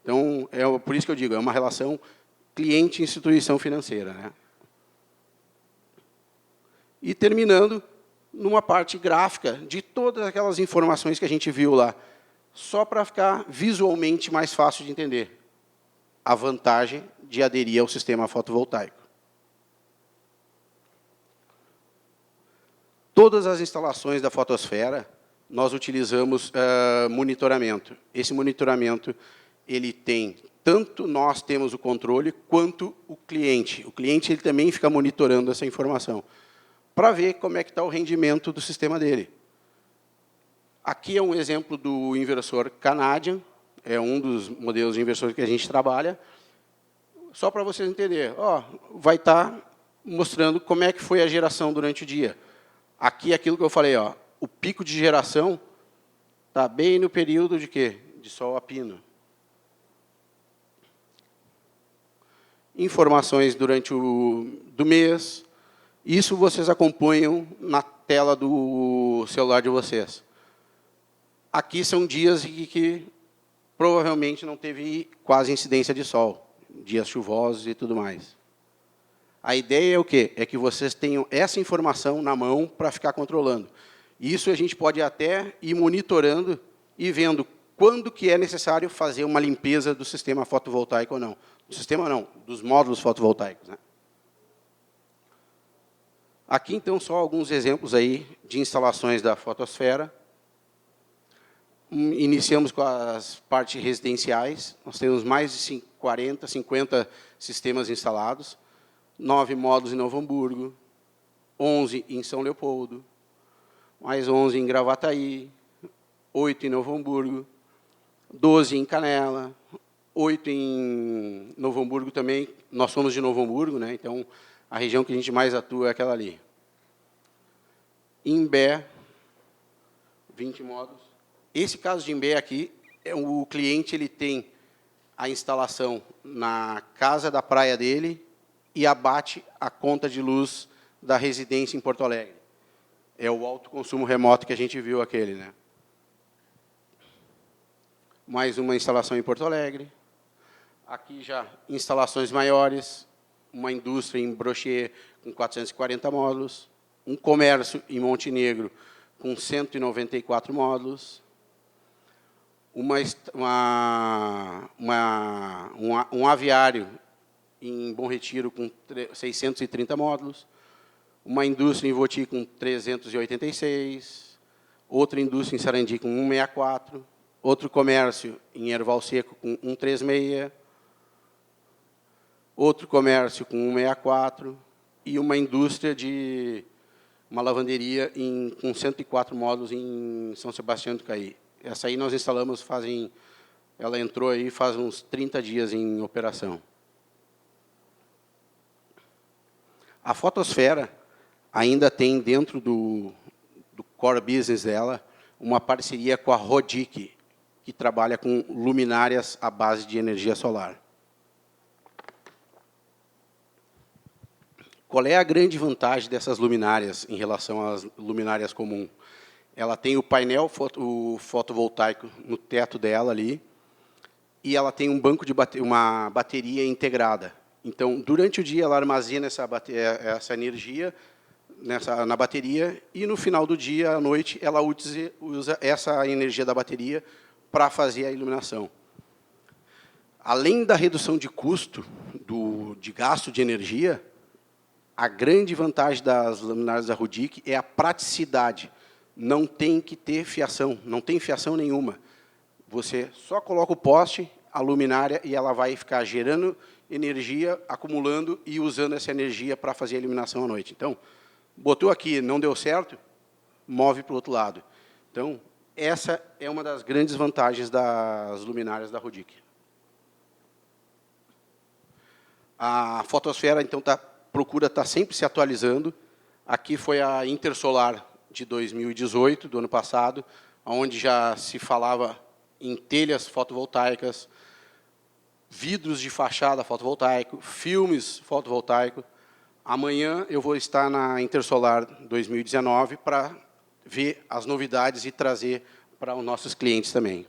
Então, por isso que eu digo, é uma relação cliente-instituição financeira. Né? E terminando numa parte gráfica de todas aquelas informações que a gente viu lá, só para ficar visualmente mais fácil de entender a vantagem de aderir ao sistema fotovoltaico. Todas as instalações da fotosfera, nós utilizamos monitoramento. Esse monitoramento, ele tem, tanto nós temos o controle, quanto o cliente. O cliente ele também fica monitorando essa informação, para ver como é que está o rendimento do sistema dele. Aqui é um exemplo do inversor Canadian, é um dos modelos de inversores que a gente trabalha. Só para vocês entenderem, vai estar mostrando como é que foi a geração durante o dia. Aqui, aquilo que eu falei, o pico de geração está bem no período de quê? De sol a pino. Informações durante do mês. Isso vocês acompanham na tela do celular de vocês. Aqui são dias em que provavelmente não teve quase incidência de sol. Dias chuvosos e tudo mais. A ideia é o quê? É que vocês tenham essa informação na mão para ficar controlando. Isso a gente pode até ir monitorando e vendo quando que é necessário fazer uma limpeza do sistema fotovoltaico ou não. Do sistema não, dos módulos fotovoltaicos. Né? Aqui, então, só alguns exemplos aí de instalações da fotosfera. Iniciamos com as partes residenciais. Nós temos mais de 40, 50 sistemas instalados. 9 módulos em Novo Hamburgo, 11 em São Leopoldo, mais 11 em Gravataí, 8 em Novo Hamburgo, 12 em Canela, 8 em Novo Hamburgo também. Nós somos de Novo Hamburgo, né? Então, a região que a gente mais atua é aquela ali. Em Imbé, 20 módulos. Esse caso de Imbé aqui, o cliente ele tem a instalação na casa da praia dele e abate a conta de luz da residência em Porto Alegre. É o autoconsumo remoto que a gente viu aquele, né? Mais uma instalação em Porto Alegre. Aqui já instalações maiores, uma indústria em Brochier com 440 módulos, um comércio em Montenegro com 194 módulos, um aviário em Bom Retiro com 630 módulos, uma indústria em Voti com 386, outra indústria em Sarandi com 164, outro comércio em Erval Seco com 136, outro comércio com 164 e uma indústria de uma lavanderia com 104 módulos em São Sebastião do Caí. Essa aí nós instalamos ela entrou aí faz uns 30 dias em operação. A Fotosfera ainda tem dentro do core business dela uma parceria com a Rodic, que trabalha com luminárias à base de energia solar. Qual é a grande vantagem dessas luminárias em relação às luminárias comuns? Ela tem o painel fotovoltaico no teto dela ali, e ela tem um banco de uma bateria integrada. Então, durante o dia, ela armazena essa energia na bateria, e no final do dia, à noite, ela usa essa energia da bateria para fazer a iluminação. Além da redução de custo, de gasto de energia, a grande vantagem das luminárias da Rodic é a praticidade. Não tem que ter fiação, não tem fiação nenhuma. Você só coloca o poste, a luminária, e ela vai ficar gerando energia, acumulando e usando essa energia para fazer a iluminação à noite. Então, botou aqui, não deu certo, move para o outro lado. Então, essa é uma das grandes vantagens das luminárias da Rodic. A Fotosfera, então, procura estar sempre se atualizando. Aqui foi a Intersolar de 2018, do ano passado, onde já se falava em telhas fotovoltaicas, vidros de fachada fotovoltaico, filmes fotovoltaicos. Amanhã eu vou estar na Intersolar 2019 para ver as novidades e trazer para os nossos clientes também.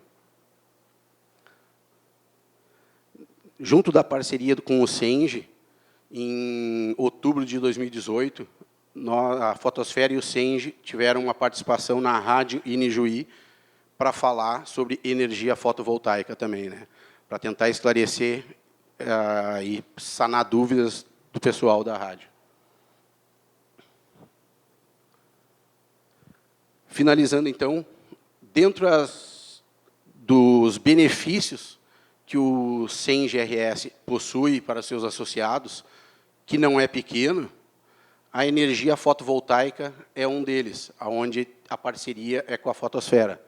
Junto da parceria com o Senge, em outubro de 2018, a Fotosfera e o Senge tiveram uma participação na Rádio Inijuí para falar sobre energia fotovoltaica também, né? Para tentar esclarecer e sanar dúvidas do pessoal da rádio. Finalizando, então, dentro dos benefícios que o Senge RS possui para seus associados, que não é pequeno, a energia fotovoltaica é um deles, onde a parceria é com a Fotosfera.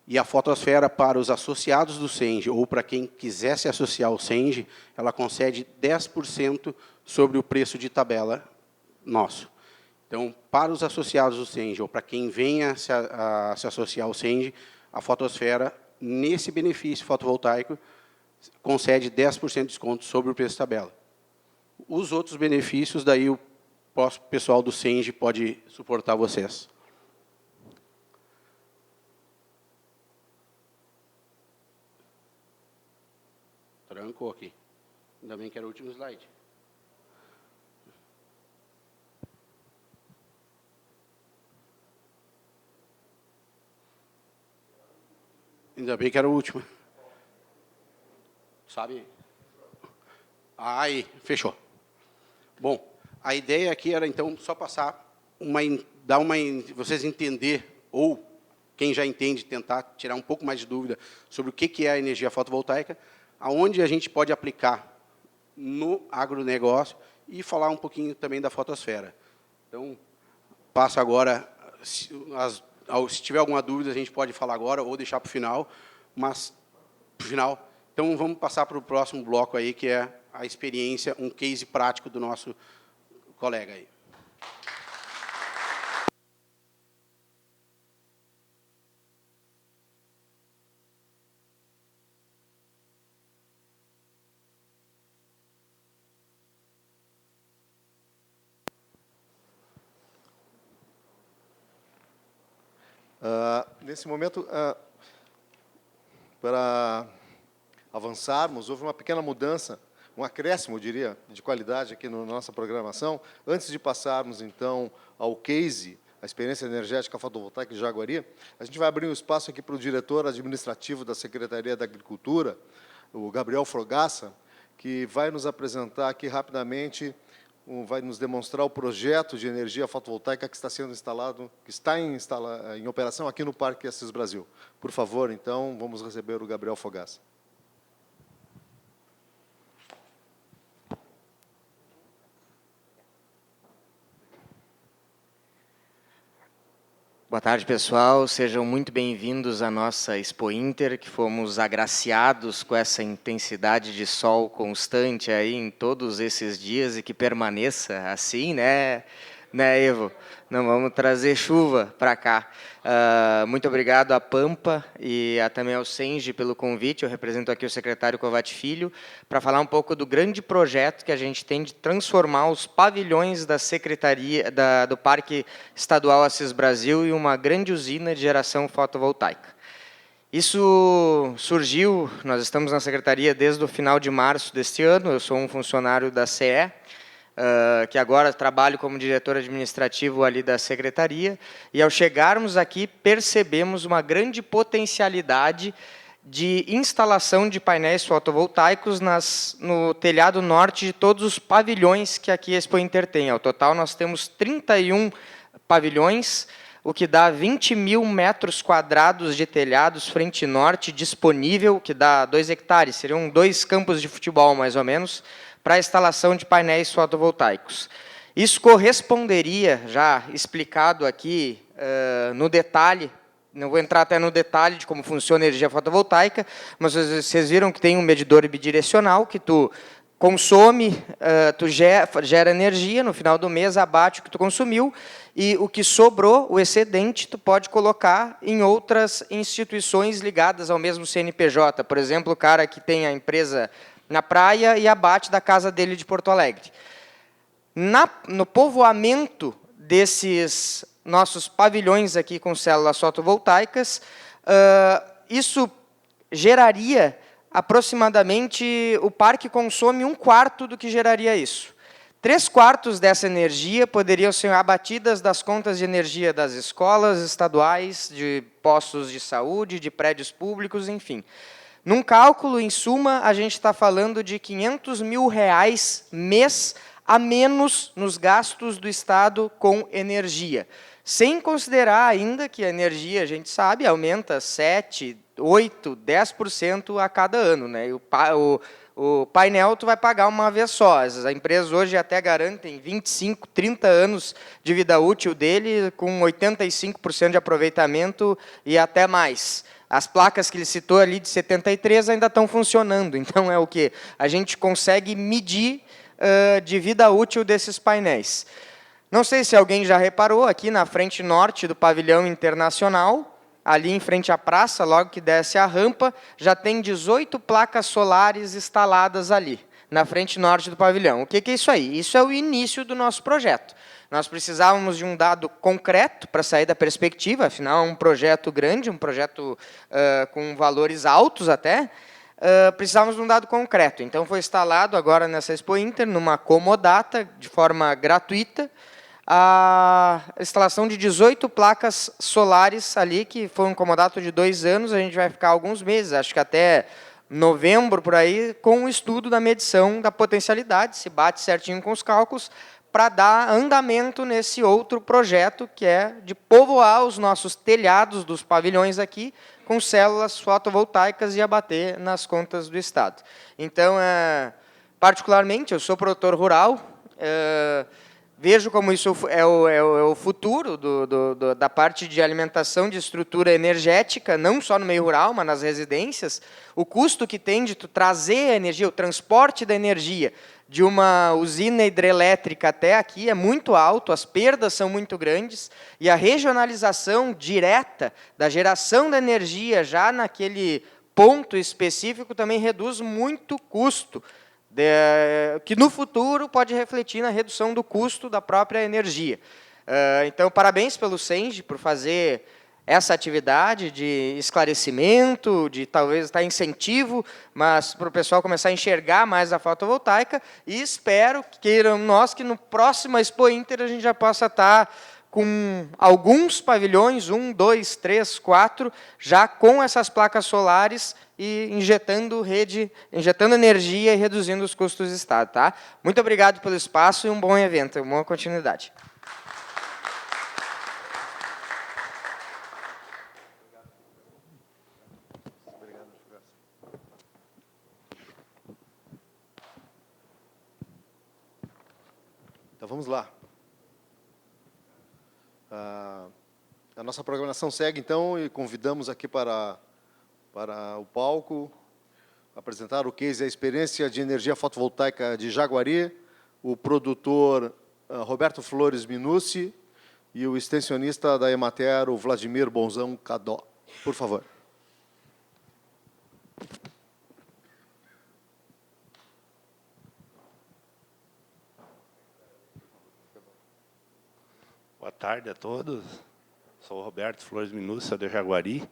E a Fotosfera, para os associados do Senge, ou para quem quiser se associar ao Senge, ela concede 10% sobre o preço de tabela nosso. Então, para os associados do Senge, ou para quem venha a se associar ao Senge, a Fotosfera, nesse benefício fotovoltaico, concede 10% de desconto sobre o preço de tabela. Os outros benefícios, daí o pessoal do Senge pode suportar vocês. Trancou aqui. Ainda bem que era o último slide. Ainda bem que era o último. Sabe? Aí, fechou. Bom, a ideia aqui era, então, só passar vocês entender, ou quem já entende, tentar tirar um pouco mais de dúvida sobre o que é a energia fotovoltaica, aonde a gente pode aplicar no agronegócio e falar um pouquinho também da Fotosfera. Então, passo agora, se tiver alguma dúvida, a gente pode falar agora ou deixar para o final, mas para o final. Então, vamos passar para o próximo bloco aí, que é a experiência, um case prático do nosso colega aí. Nesse momento, para avançarmos, houve uma pequena mudança, um acréscimo, eu diria, de qualidade aqui na nossa programação. Antes de passarmos, então, ao case, a experiência energética fotovoltaica de Jaguari, a gente vai abrir um espaço aqui para o diretor administrativo da Secretaria da Agricultura, o Gabriel Fogaça, que vai nos apresentar aqui rapidamente, vai nos demonstrar o projeto de energia fotovoltaica que está sendo instalado, que está em operação aqui no Parque Assis Brasil. Por favor, então, vamos receber o Gabriel Fogaça. Boa tarde, pessoal. Sejam muito bem-vindos à nossa Expo Inter, que fomos agraciados com essa intensidade de sol constante aí em todos esses dias e que permaneça assim, né, Evo? Não vamos trazer chuva para cá. Muito obrigado à Pampa e também ao Senji pelo convite. Eu represento aqui o secretário Covatti Filho para falar um pouco do grande projeto que a gente tem de transformar os pavilhões da Secretaria do Parque Estadual Assis Brasil em uma grande usina de geração fotovoltaica. Isso surgiu, nós estamos na Secretaria desde o final de março deste ano, eu sou um funcionário da CE, que agora trabalho como diretor administrativo ali da Secretaria, e ao chegarmos aqui percebemos uma grande potencialidade de instalação de painéis fotovoltaicos no telhado norte de todos os pavilhões que aqui a Expo Inter tem. Ao total nós temos 31 pavilhões, o que dá 20 mil metros quadrados de telhados frente norte disponível, o que dá 2 hectares, seriam 2 campos de futebol mais ou menos, para a instalação de painéis fotovoltaicos. Isso corresponderia, já explicado aqui no detalhe, não vou entrar até no detalhe de como funciona a energia fotovoltaica, mas vocês viram que tem um medidor bidirecional, que tu consome, tu gera energia, no final do mês abate o que tu consumiu, e o que sobrou, o excedente, tu pode colocar em outras instituições ligadas ao mesmo CNPJ. Por exemplo, o cara que tem a empresa na praia e abate da casa dele de Porto Alegre. No povoamento desses nossos pavilhões aqui com células fotovoltaicas, isso geraria aproximadamente, o parque consome 1/4 do que geraria isso. 3/4 dessa energia poderiam ser abatidas das contas de energia das escolas estaduais, de postos de saúde, de prédios públicos, enfim. Num cálculo, em suma, a gente está falando de R$500 mil mês a menos nos gastos do Estado com energia. Sem considerar ainda que a energia, a gente sabe, aumenta 7%, 8%, 10% a cada ano, né? E o painel tu vai pagar uma vez só. As empresas hoje até garantem 25, 30 anos de vida útil dele, com 85% de aproveitamento e até mais. As placas que ele citou ali de 73 ainda estão funcionando. Então, é o que a gente consegue medir de vida útil desses painéis. Não sei se alguém já reparou, aqui na frente norte do pavilhão internacional, ali em frente à praça, logo que desce a rampa, já tem 18 placas solares instaladas ali, na frente norte do pavilhão. O que é isso aí? Isso é o início do nosso projeto. Nós precisávamos de um dado concreto para sair da perspectiva, afinal, é um projeto grande, um projeto com valores altos até, precisávamos de um dado concreto. Então, foi instalado agora nessa Expo Inter, numa comodata, de forma gratuita, a instalação de 18 placas solares ali, que foi um comodato de 2 anos, a gente vai ficar alguns meses, acho que até novembro, por aí, com o estudo da medição da potencialidade, se bate certinho com os cálculos, para dar andamento nesse outro projeto, que é de povoar os nossos telhados dos pavilhões aqui com células fotovoltaicas e abater nas contas do Estado. Então, particularmente, eu sou produtor rural, vejo como isso é o futuro da parte de alimentação de estrutura energética, não só no meio rural, mas nas residências. O custo que tem de trazer a energia, o transporte da energia de uma usina hidrelétrica até aqui é muito alto, as perdas são muito grandes, e a regionalização direta da geração da energia já naquele ponto específico também reduz muito o custo, que no futuro pode refletir na redução do custo da própria energia. Então, parabéns pelo Senji por fazer essa atividade de esclarecimento, de talvez estar incentivo, mas para o pessoal começar a enxergar mais a fotovoltaica, e espero que queiram nós que no próximo Expo Inter a gente já possa estar com alguns pavilhões, 1, 2, 3, 4, já com essas placas solares e injetando energia e reduzindo os custos do Estado. Tá? Muito obrigado pelo espaço e um bom evento, uma boa continuidade. Então, vamos lá. A nossa programação segue, então, e convidamos aqui para o palco apresentar o case A Experiência de Energia Fotovoltaica de Jaguari, o produtor Roberto Flores Minucci e o extensionista da Emater, o Vladimir Bolzão Cadó. Por favor. Boa tarde a todos. Sou o Roberto Flores Minucci, de Jaguari.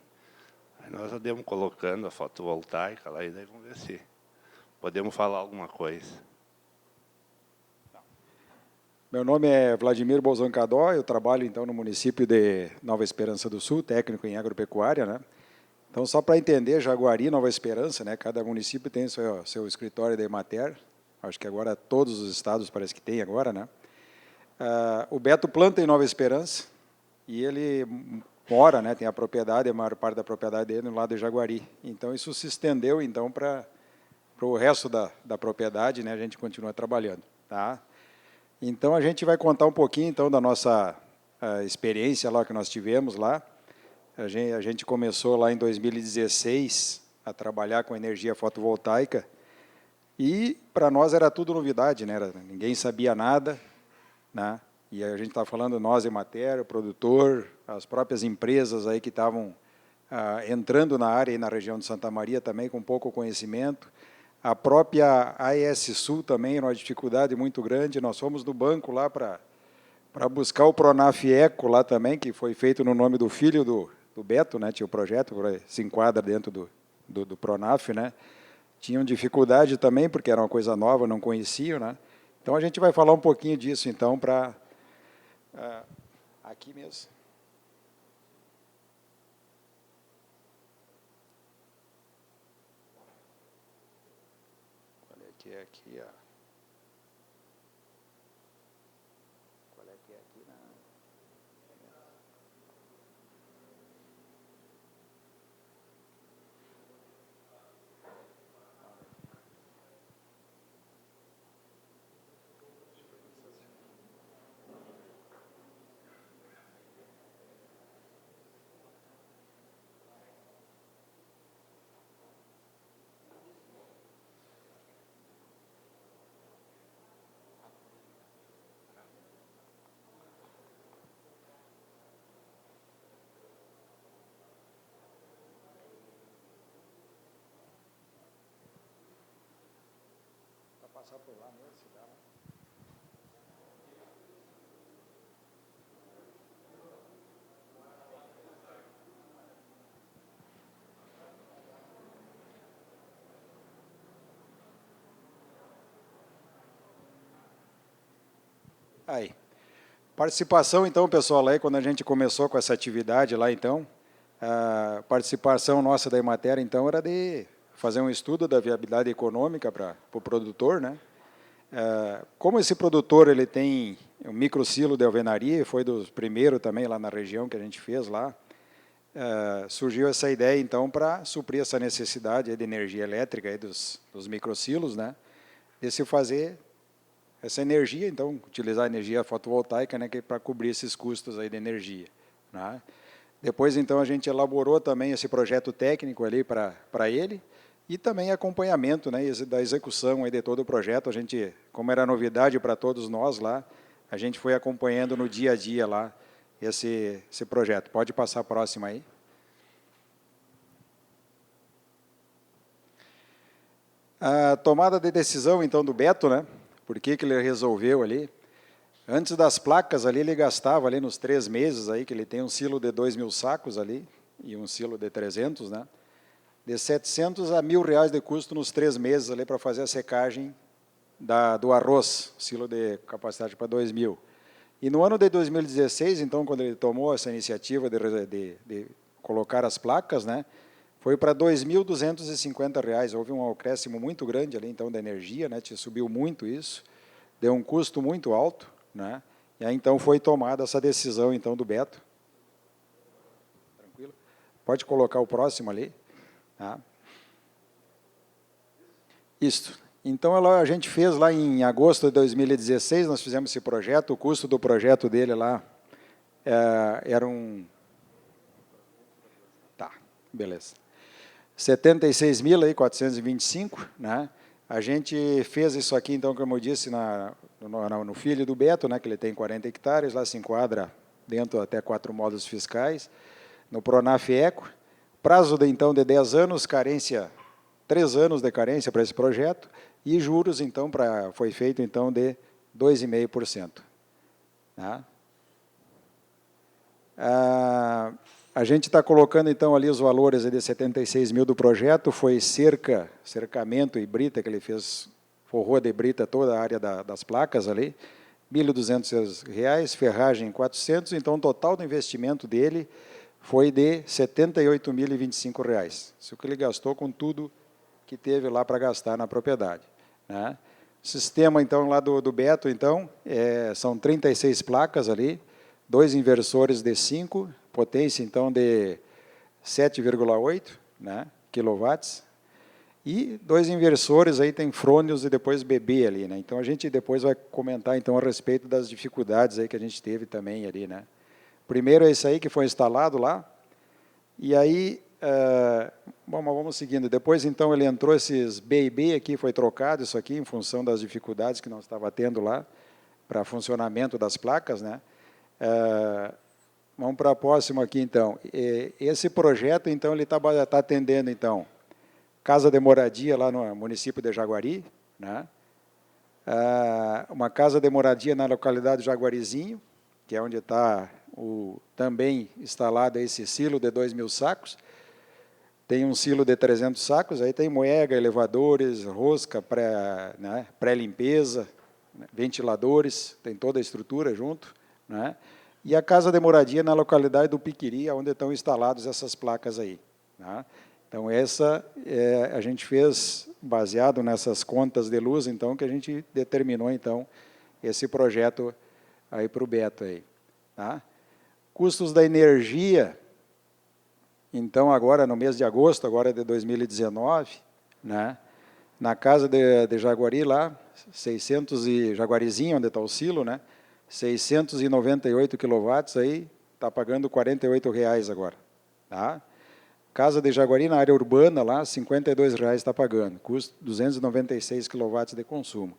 Aí nós andamos colocando a fotovoltaica lá e daí vamos ver se podemos falar alguma coisa. Meu nome é Vladimir Bolzão Cadó, eu trabalho então no município de Nova Esperança do Sul, técnico em agropecuária, né? Então, só para entender, Jaguari, Nova Esperança, né? Cada município tem seu escritório da Emater. Acho que agora todos os estados parece que tem agora, né? O Beto planta em Nova Esperança e ele mora, né, tem a propriedade, a maior parte da propriedade dele no lado de Jaguari. Então, isso se estendeu então para o resto da propriedade, né, a gente continua trabalhando. Tá? Então, a gente vai contar um pouquinho então, da nossa experiência lá que nós tivemos lá. A gente começou lá em 2016 a trabalhar com energia fotovoltaica e para nós era tudo novidade, né? Ninguém sabia nada, né? E a gente está falando nós, Emater, o produtor, as próprias empresas aí que estavam entrando na área e na região de Santa Maria também com pouco conhecimento. A própria AES Sul também era uma dificuldade muito grande. Nós fomos no banco lá para buscar o Pronaf Eco lá também, que foi feito no nome do filho do Beto, né? Tinha o projeto, se enquadra dentro do Pronaf, né? Tinham dificuldade também, porque era uma coisa nova, não conheciam, né? Então, a gente vai falar um pouquinho disso, então, para... aqui mesmo. Qual é que é aqui? Qual é que é aqui? Passar por lá mesmo, se dá, né? Aí. Participação, então, pessoal, aí quando a gente começou com essa atividade lá, então, a participação nossa da Emater, então, era de fazer um estudo da viabilidade econômica para o produtor, né? Como esse produtor ele tem um microsilo de alvenaria, foi dos primeiros também lá na região que a gente fez lá, surgiu essa ideia, então, para suprir essa necessidade de energia elétrica aí dos microsilos, né? De se fazer essa energia, então, utilizar a energia fotovoltaica, né, para cobrir esses custos aí de energia, né? Depois, então, a gente elaborou também esse projeto técnico ali para ele, e também acompanhamento, né, da execução aí de todo o projeto. A gente, como era novidade para todos nós lá, a gente foi acompanhando no dia a dia lá esse projeto. Pode passar a próxima aí. A tomada de decisão, então, do Beto, né? Por que ele resolveu ali? Antes das placas ali, ele gastava ali nos 3 meses aí, que ele tem um silo de 2.000 sacos ali, e um silo de 300, né? De 700 a R$1.000 de custo nos 3 meses ali para fazer a secagem do arroz, silo de capacidade para 2.000. E no ano de 2016, então, quando ele tomou essa iniciativa de colocar as placas, né, foi para R$ 2.250. Houve um acréscimo muito grande ali, então, da energia, né, subiu muito isso, deu um custo muito alto, né, e aí, então, foi tomada essa decisão, então, do Beto. Tranquilo? Pode colocar o próximo ali. Tá? Isso. Então, a gente fez lá em agosto de 2016, nós fizemos esse projeto, o custo do projeto dele lá era um... Tá, beleza. 76.425, né? A gente fez isso aqui, então, como eu disse, no filho do Beto, né, que ele tem 40 hectares, lá se enquadra dentro até 4 módulos fiscais, no Pronaf Eco, prazo, então, de 10 anos, carência, 3 anos de carência para esse projeto, e juros, então, foi feito, então, de 2,5%. Tá? A gente está colocando, então, ali os valores de 76 mil do projeto, foi cercamento e brita, que ele fez, forrou de brita toda a área das placas ali, R$ 1.200, ferragem 400, então, o total do investimento dele foi de R$ 78.025. Isso que ele gastou com tudo que teve lá para gastar na propriedade. Né? Sistema, então, lá do Beto, então, são 36 placas ali, 2 inversores de 5, potência, então, de 7,8, né, quilowatts, e 2 inversores, aí tem frônios e depois bebê ali. Né? Então, a gente depois vai comentar, então, a respeito das dificuldades aí que a gente teve também ali. Né? Primeiro é esse aí que foi instalado lá, e aí... bom, mas vamos seguindo. Depois, então, ele entrou esses B e B aqui, foi trocado isso aqui, em função das dificuldades que nós estava tendo lá, para funcionamento das placas. Né? Vamos para a próxima aqui, então. Esse projeto, então, ele está atendendo, então, casa de moradia lá no município de Jaguari, né? Uma casa de moradia na localidade de Jaguarizinho, que é onde está também instalado esse silo de 2.000 sacos, tem um silo de 300 sacos, aí tem moega, elevadores, rosca, pré-limpeza, né, ventiladores, tem toda a estrutura junto. Né, e a casa de moradia na localidade do Piquiri, onde estão instaladas essas placas aí. Né. Então, essa a gente fez baseado nessas contas de luz, então, que a gente determinou, então, esse projeto aí para o Beto. Aí, tá. Custos da energia... Então, agora, no mês de agosto, agora de 2019, né, na casa de Jaguari, lá, Jaguarizinho, onde está o silo, né, 698 quilowatts, aí está pagando R$ 48,00 agora. Tá? Casa de Jaguari, na área urbana, lá, R$ 52,00 está pagando, custo 296 quilowatts de consumo.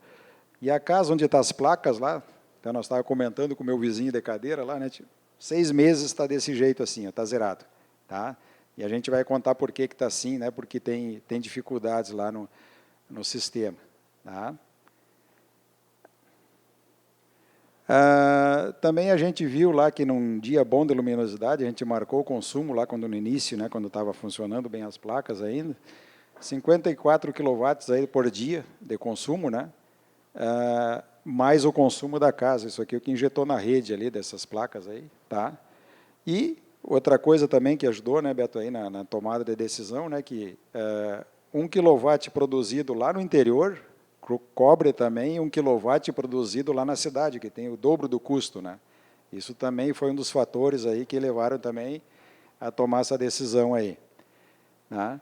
E a casa onde estão as placas lá, então nós estávamos comentando com o meu vizinho de cadeira lá, né, 6 meses está desse jeito assim, está zerado. Tá? E a gente vai contar por que está assim, né? Porque tem dificuldades lá no sistema. Tá? Também a gente viu lá que num dia bom de luminosidade, a gente marcou o consumo lá quando no início, né, quando estava funcionando bem as placas ainda, 54 quilowatts aí por dia de consumo, né? Mais o consumo da casa, isso aqui é o que injetou na rede ali dessas placas aí. Tá? E... outra coisa também que ajudou, né, Beto, aí na tomada de decisão, né, que 1 quilowatt produzido lá no interior cobre também 1 quilowatt produzido lá na cidade, que tem o dobro do custo. Né? Isso também foi um dos fatores aí que levaram também a tomar essa decisão aí. Né?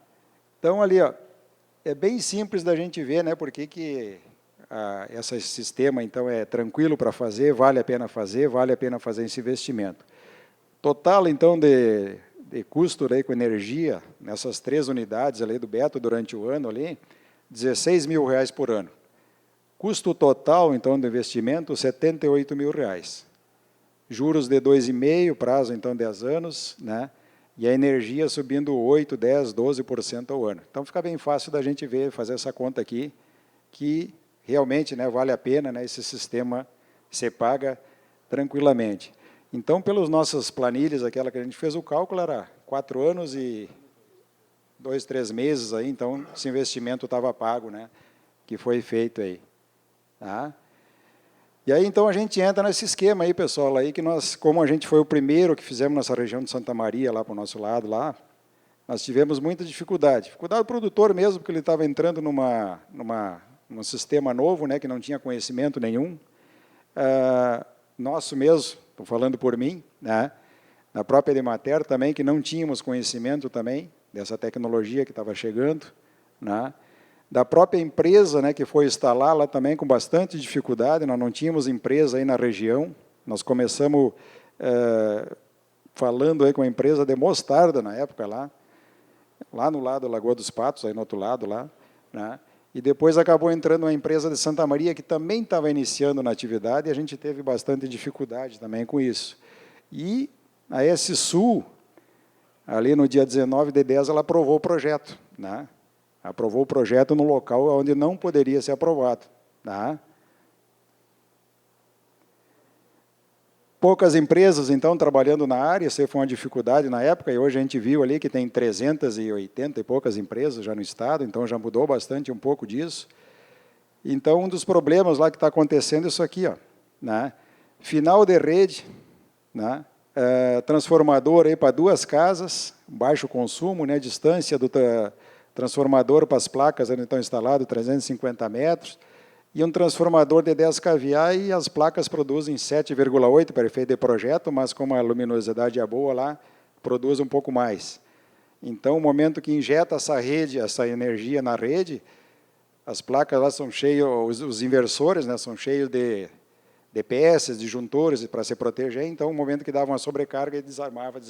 Então, ali, ó, é bem simples da gente ver, né, porque que esse sistema, então, é tranquilo para fazer, vale a pena fazer esse investimento. Total, então, de custo aí com energia, nessas 3 unidades ali do Beto durante o ano, ali, R$ 16.000 por ano. Custo total, então, do investimento, R$ 78.000. Juros de 2,5%, prazo, então, 10 anos, né? E a energia subindo 8%, 10%, 12% ao ano. Então, fica bem fácil da gente ver, fazer essa conta aqui, que realmente, né, vale a pena, né, esse sistema se paga tranquilamente. Então, pelas nossas planilhas, aquela que a gente fez o cálculo, era 4 anos e 2, 3 meses, aí, então, esse investimento estava pago, né, que foi feito aí. Tá? E aí, então, a gente entra nesse esquema aí, pessoal, aí que nós, como a gente foi o primeiro que fizemos nessa região de Santa Maria, lá para o nosso lado, lá, nós tivemos muita dificuldade. Dificuldade do produtor mesmo, porque ele estava entrando num sistema novo, né, que não tinha conhecimento nenhum. Nosso mesmo, estou falando por mim, né, na própria Emater também, que não tínhamos conhecimento também dessa tecnologia que estava chegando, né, da própria empresa, né, que foi instalar lá também com bastante dificuldade. Nós não tínhamos empresa aí na região. Nós começamos falando aí com a empresa de Mostarda, na época, lá no lado da Lagoa dos Patos, aí no outro lado, lá, né? E depois acabou entrando uma empresa de Santa Maria, que também estava iniciando na atividade, e a gente teve bastante dificuldade também com isso. E a S-Sul, ali no dia 19 de 10, ela aprovou o projeto, né? Aprovou o projeto no local onde não poderia ser aprovado, tá? Poucas empresas, então, trabalhando na área, isso foi uma dificuldade na época, e hoje a gente viu ali que tem 380 e poucas empresas já no estado, então já mudou bastante um pouco disso. Então, um dos problemas lá que está acontecendo é isso aqui, ó, né? Final de rede, né? Transformador aí para 2 casas, baixo consumo, né? Distância do transformador para as placas onde estão instaladas, 350 metros, e um transformador de 10 kVA, e as placas produzem 7,8 para efeito de projeto, mas como a luminosidade é boa lá, produz um pouco mais. Então, no momento que injeta essa rede, essa energia na rede, as placas lá são cheias, os inversores, né, são cheios de peças, de juntores para se proteger. Então, no momento que dava uma sobrecarga, ele desarmava,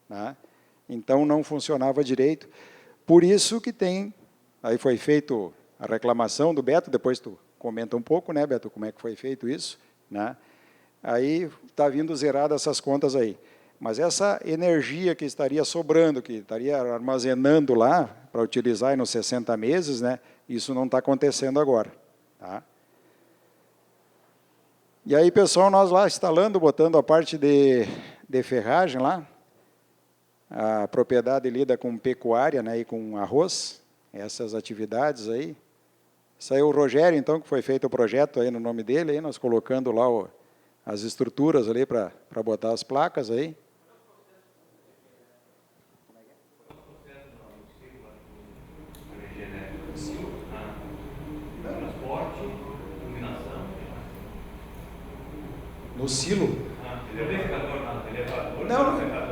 né? Então, não funcionava direito. Por isso que aí foi feito a reclamação do Beto, depois tu comenta um pouco, né, Beto, como é que foi feito isso, né? Aí está vindo zeradas essas contas aí. Mas essa energia que estaria sobrando, que estaria armazenando lá para utilizar aí nos 60 meses, né, isso não está acontecendo agora, tá? E aí, pessoal, nós lá instalando, botando a parte de ferragem lá. A propriedade lida com pecuária, né, e com arroz, essas atividades aí. Saiu o Rogério, então, que foi feito o projeto aí no nome dele, aí, nós colocando lá as estruturas ali para botar as placas aí. No silo?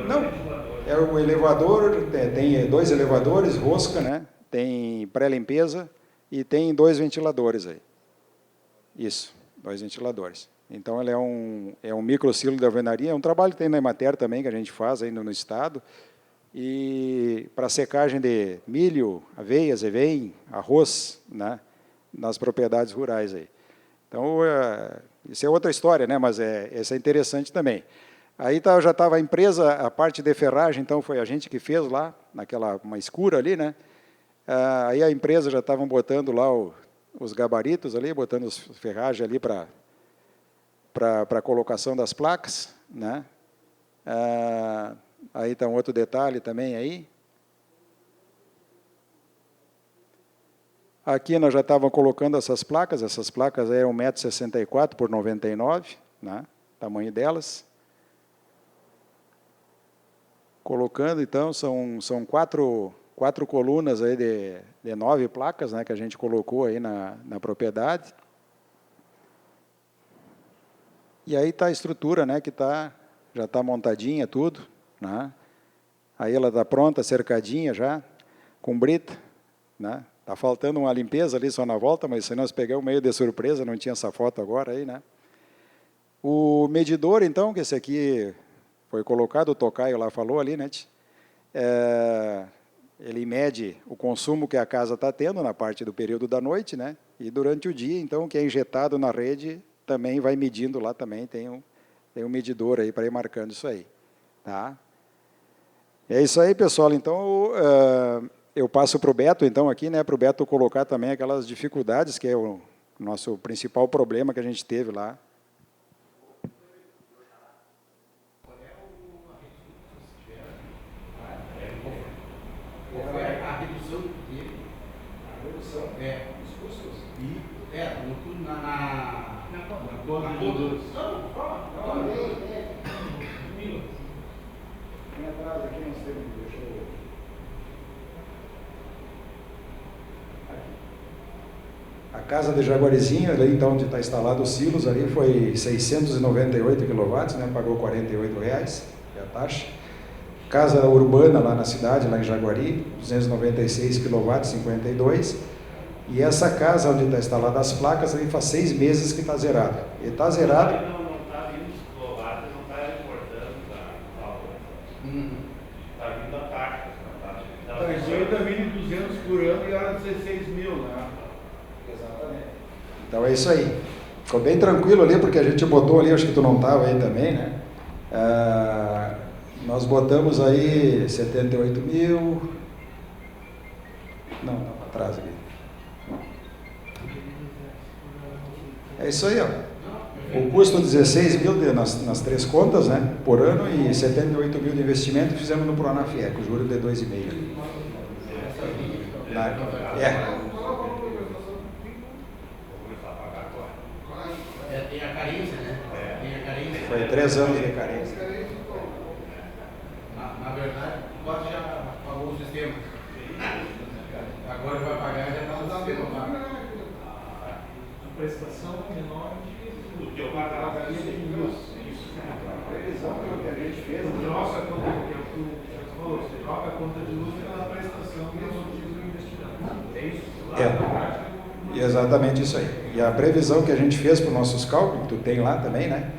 Não. É o elevador, tem 2 elevadores, rosca, né? Tem pré-limpeza e tem 2 ventiladores aí. Isso, 2 ventiladores. Então, ele é um microsilo da alvenaria, é um trabalho que tem na Emater também, que a gente faz aí no estado, e para secagem de milho, aveia, zevém, arroz, né? Nas propriedades rurais aí. Então, isso é outra história, né? Mas essa é interessante também. Aí já estava a empresa, a parte de ferragem, então foi a gente que fez lá, uma escura ali, né? Aí a empresa já estavam botando lá os gabaritos ali, botando as ferragens ali para a colocação das placas, né? Aí está um outro detalhe também aí. Aqui nós já estávamos colocando essas placas eram 1,64 m por 99, né? Tamanho delas. Colocando, então, são quatro colunas aí de 9 placas, né, que a gente colocou aí na propriedade. E aí está a estrutura, né, que já está montadinha, tudo, né? Aí ela está pronta, cercadinha já, com brita, né? Está faltando uma limpeza ali só na volta, mas se nós pegamos meio de surpresa, não tinha essa foto agora aí, né? O medidor, então, que esse aqui foi colocado, o Tocaio lá falou ali, né? Ele mede o consumo que a casa está tendo na parte do período da noite, né? E durante o dia, então, o que é injetado na rede também vai medindo lá também, tem um medidor aí para ir marcando isso aí, tá? É isso aí, pessoal. Então, eu passo para o Beto, então, aqui, né? Para o Beto colocar também aquelas dificuldades, que é o nosso principal problema que a gente teve lá. A redução que teve. A redução? Os custos. Na conta de luz. Vem atrás aqui, nós temos, deixa eu... A casa de Jaguarizinho, ali então onde está instalado os silos, ali foi 698 kW, né, pagou R$ 48,00, é a taxa. Casa urbana lá na cidade, lá em Jaguari, 296 kW, 52. E essa casa onde está instalada as placas, ali faz 6 meses que está zerado. E está zerado... Não está vindo os quilowatt, não está reportando a aula. Está vindo a taxa. Então, isso aí está vindo 200 por ano e era 16 mil, né? Exatamente. Então é isso aí. Ficou bem tranquilo ali, porque a gente botou ali, acho que tu não estava aí também, né? Nós botamos aí 78 mil... Não, está para trás aqui. É isso aí, ó. O custo 16 mil nas 3 contas, né, por ano, e 78 mil de investimento que fizemos no Pronafie, com juro de 2,5. Tem a carência, né? Tem a carência. Foi 3 anos de carência. Na verdade, o Costa já pagou o sistema. Agora vai pagar, já está no sistema. A prestação menor do que eu pagava. A previsão que a gente fez... Nossa conta, que é o que você falou, você troca a conta de luz pela prestação do investimento. É isso? Exatamente isso aí. E a previsão que a gente fez para os nossos cálculos, que tu tem lá também, né?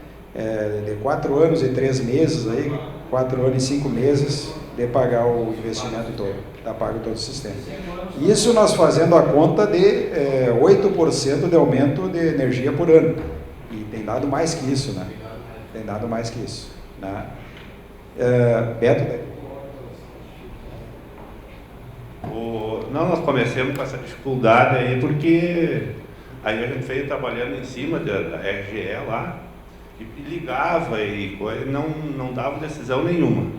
De 4 anos e 3 meses aí, 4 anos e 5 meses de pagar o investimento todo, está pago todo o sistema. Isso nós fazendo a conta de 8% de aumento de energia por ano. E tem dado mais que isso, né? Tem dado mais que isso. Né? Beto? Não, nós começamos com essa dificuldade aí, porque aí a gente veio trabalhando em cima da RGE lá, e ligava e coisa, não dava decisão nenhuma.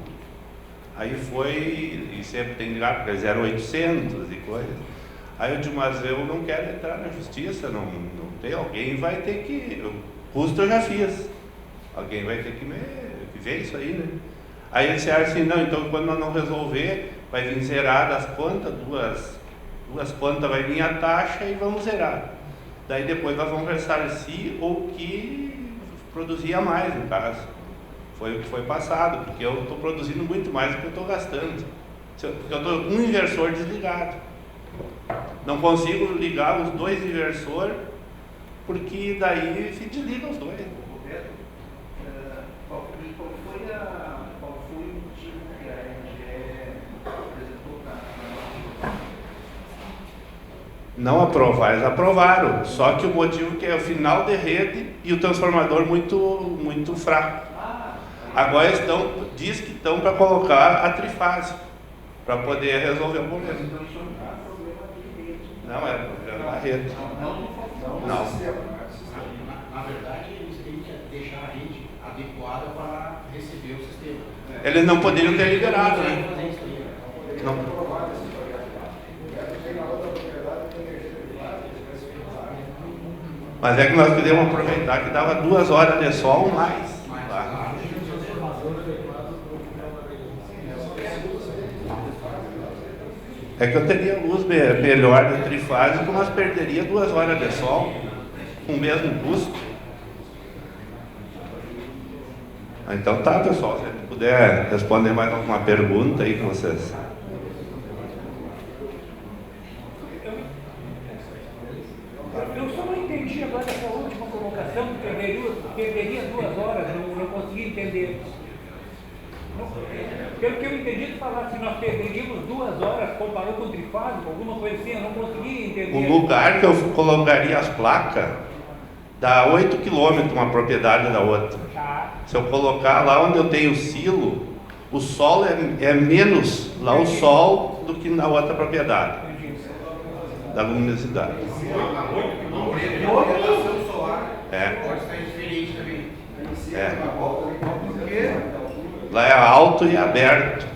Aí foi, e sempre tem que ligar, porque 0800 e coisa. Aí eu disse, mas eu não quero entrar na justiça, não tem, alguém vai ter que, o custo eu já fiz, alguém vai ter que ver isso aí, né? Aí eles disseram assim, não, então quando nós não resolver, vai vir zerar das contas, duas contas vai vir a taxa e vamos zerar. Daí depois nós vamos ressarcir o que produzia mais, no caso. Foi o que foi passado, porque eu estou produzindo muito mais do que eu estou gastando. Porque eu estou com um inversor desligado. Não consigo ligar os 2 inversores, porque daí se desliga os 2. Qual foi o motivo que a RGE apresentou para Não aprovar, eles aprovaram. Só que o motivo que é o final de rede e o transformador muito fraco. Agora diz que estão para colocar a trifase, para poder resolver o problema. Não, é problema da rede. Não. Na verdade, eles têm que deixar a rede adequada para receber o sistema. Eles não poderiam ter liberado, né? Não. Mas é que nós podemos aproveitar que dava 2 horas de sol mais. Lá. É que eu teria luz melhor de trifásico, mas perderia 2 horas de sol com o mesmo custo. Então tá, pessoal, se puder responder mais alguma pergunta aí com vocês. Eu só não entendi agora essa última colocação, que perderia 2 horas, não consegui entender. Pelo que eu entendi, tu falar se nós perderíamos 2 horas comparado com o trifásico, alguma coisa assim, eu não consegui entender. O lugar que eu colocaria as placas dá 8 km uma propriedade da outra. Tá. Se eu colocar lá onde eu tenho o silo, o sol é menos lá o sol do que na outra propriedade da luminosidade. Pode estar diferente também. Lá é alto e aberto.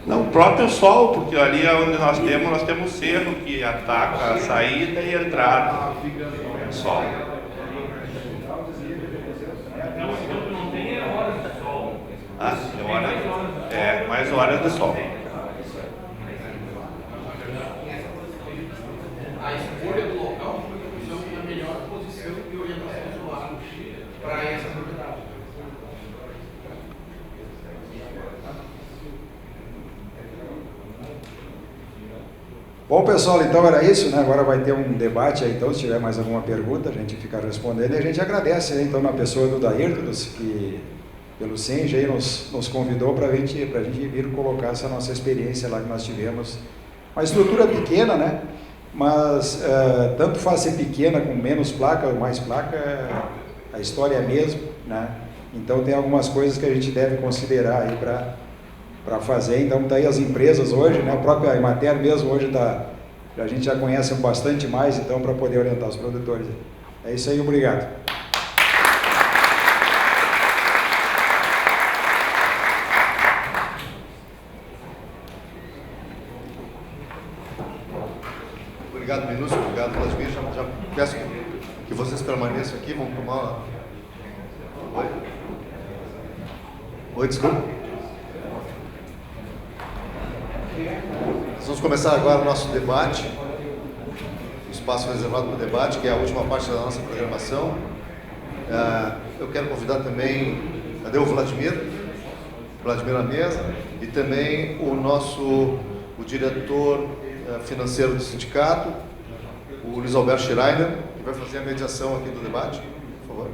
Não, o próprio sol, porque ali é onde nós temos cerro que ataca a saída e a entrada. É sol. Não tem horas de sol. Ah, mais horas de sol. A escolha do local foi a melhor posição e orientação solar para essa propriedade. Bom, pessoal, então era isso, né? Agora vai ter um debate aí, então, se tiver mais alguma pergunta, a gente fica respondendo. E a gente agradece, aí, então, na pessoa do Dairton, que pelo Senge aí nos convidou para a gente vir colocar essa nossa experiência lá que nós tivemos. Uma estrutura pequena, né? Mas tanto faz ser pequena com menos placa ou mais placa, a história é a mesma, né? Então tem algumas coisas que a gente deve considerar aí para fazer. Então tá aí as empresas hoje, né? A própria Emater mesmo hoje a gente já conhece bastante mais, então, para poder orientar os produtores. É isso aí, obrigado. Obrigado, Minúcio. Obrigado, Vladimir. Já peço que vocês permaneçam aqui. Vamos tomar uma... Oi? Oi, desculpa. Nós vamos começar agora o nosso debate. O espaço reservado para o debate, que é a última parte da nossa programação. Eu quero convidar também... Cadê o Vladimir? Vladimir na mesa. E também o diretor financeiro do sindicato, o Luiz Alberto Schreiner, que vai fazer a mediação aqui do debate, por favor.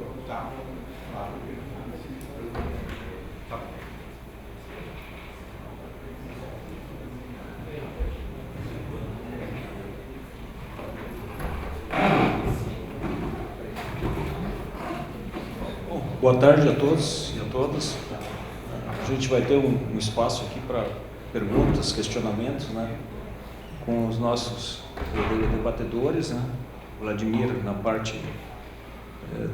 Bom, boa tarde a todos e a todas. A gente vai ter um espaço aqui para perguntas, questionamentos, né? Com os nossos debatedores, né? Vladimir na parte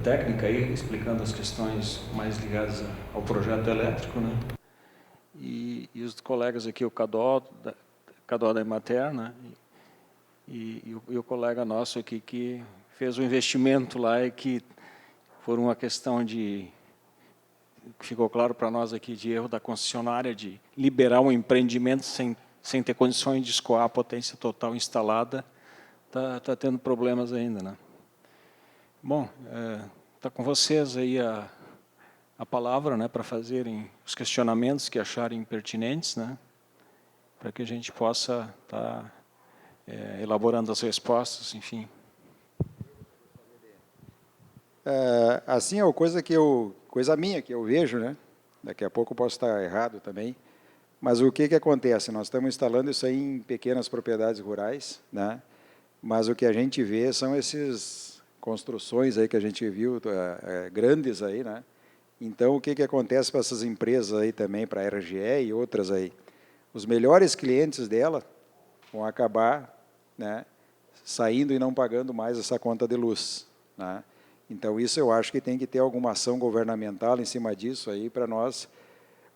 técnica aí, explicando as questões mais ligadas ao projeto elétrico, né? E os colegas aqui, o Cadó da Emater, né? E o colega nosso aqui que fez o investimento lá e que, por uma questão que ficou claro para nós aqui, de erro da concessionária de liberar um empreendimento sem ter condições de escoar a potência total instalada, está tendo problemas ainda, né? Bom, está com vocês aí a palavra, né, para fazerem os questionamentos que acharem pertinentes, né, para que a gente possa estar elaborando as respostas, enfim. Assim, é uma coisa minha que eu vejo, né? Daqui a pouco eu posso estar errado também. Mas o que acontece? Nós estamos instalando isso aí em pequenas propriedades rurais, né? Mas o que a gente vê são essas construções aí que a gente viu, grandes aí, né? Então, o que acontece para essas empresas aí também, para a RGE e outras aí? Os melhores clientes dela vão acabar, né, saindo e não pagando mais essa conta de luz, né? Então, isso eu acho que tem que ter alguma ação governamental em cima disso aí para nós.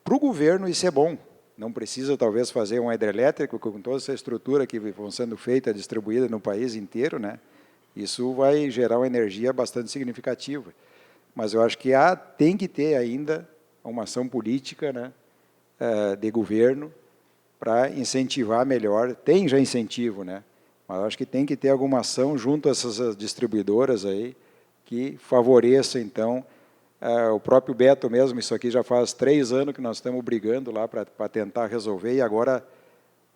Para o governo, isso é bom. Não precisa, talvez, fazer uma hidrelétrica com toda essa estrutura que vão sendo feita, distribuída no país inteiro, né? Isso vai gerar uma energia bastante significativa. Mas eu acho que tem que ter ainda uma ação política, né, de governo para incentivar melhor. Tem já incentivo, né? Mas eu acho que tem que ter alguma ação junto a essas distribuidoras aí que favoreça, então, o próprio Beto mesmo. Isso aqui já faz 3 anos que nós estamos brigando lá para tentar resolver, e agora,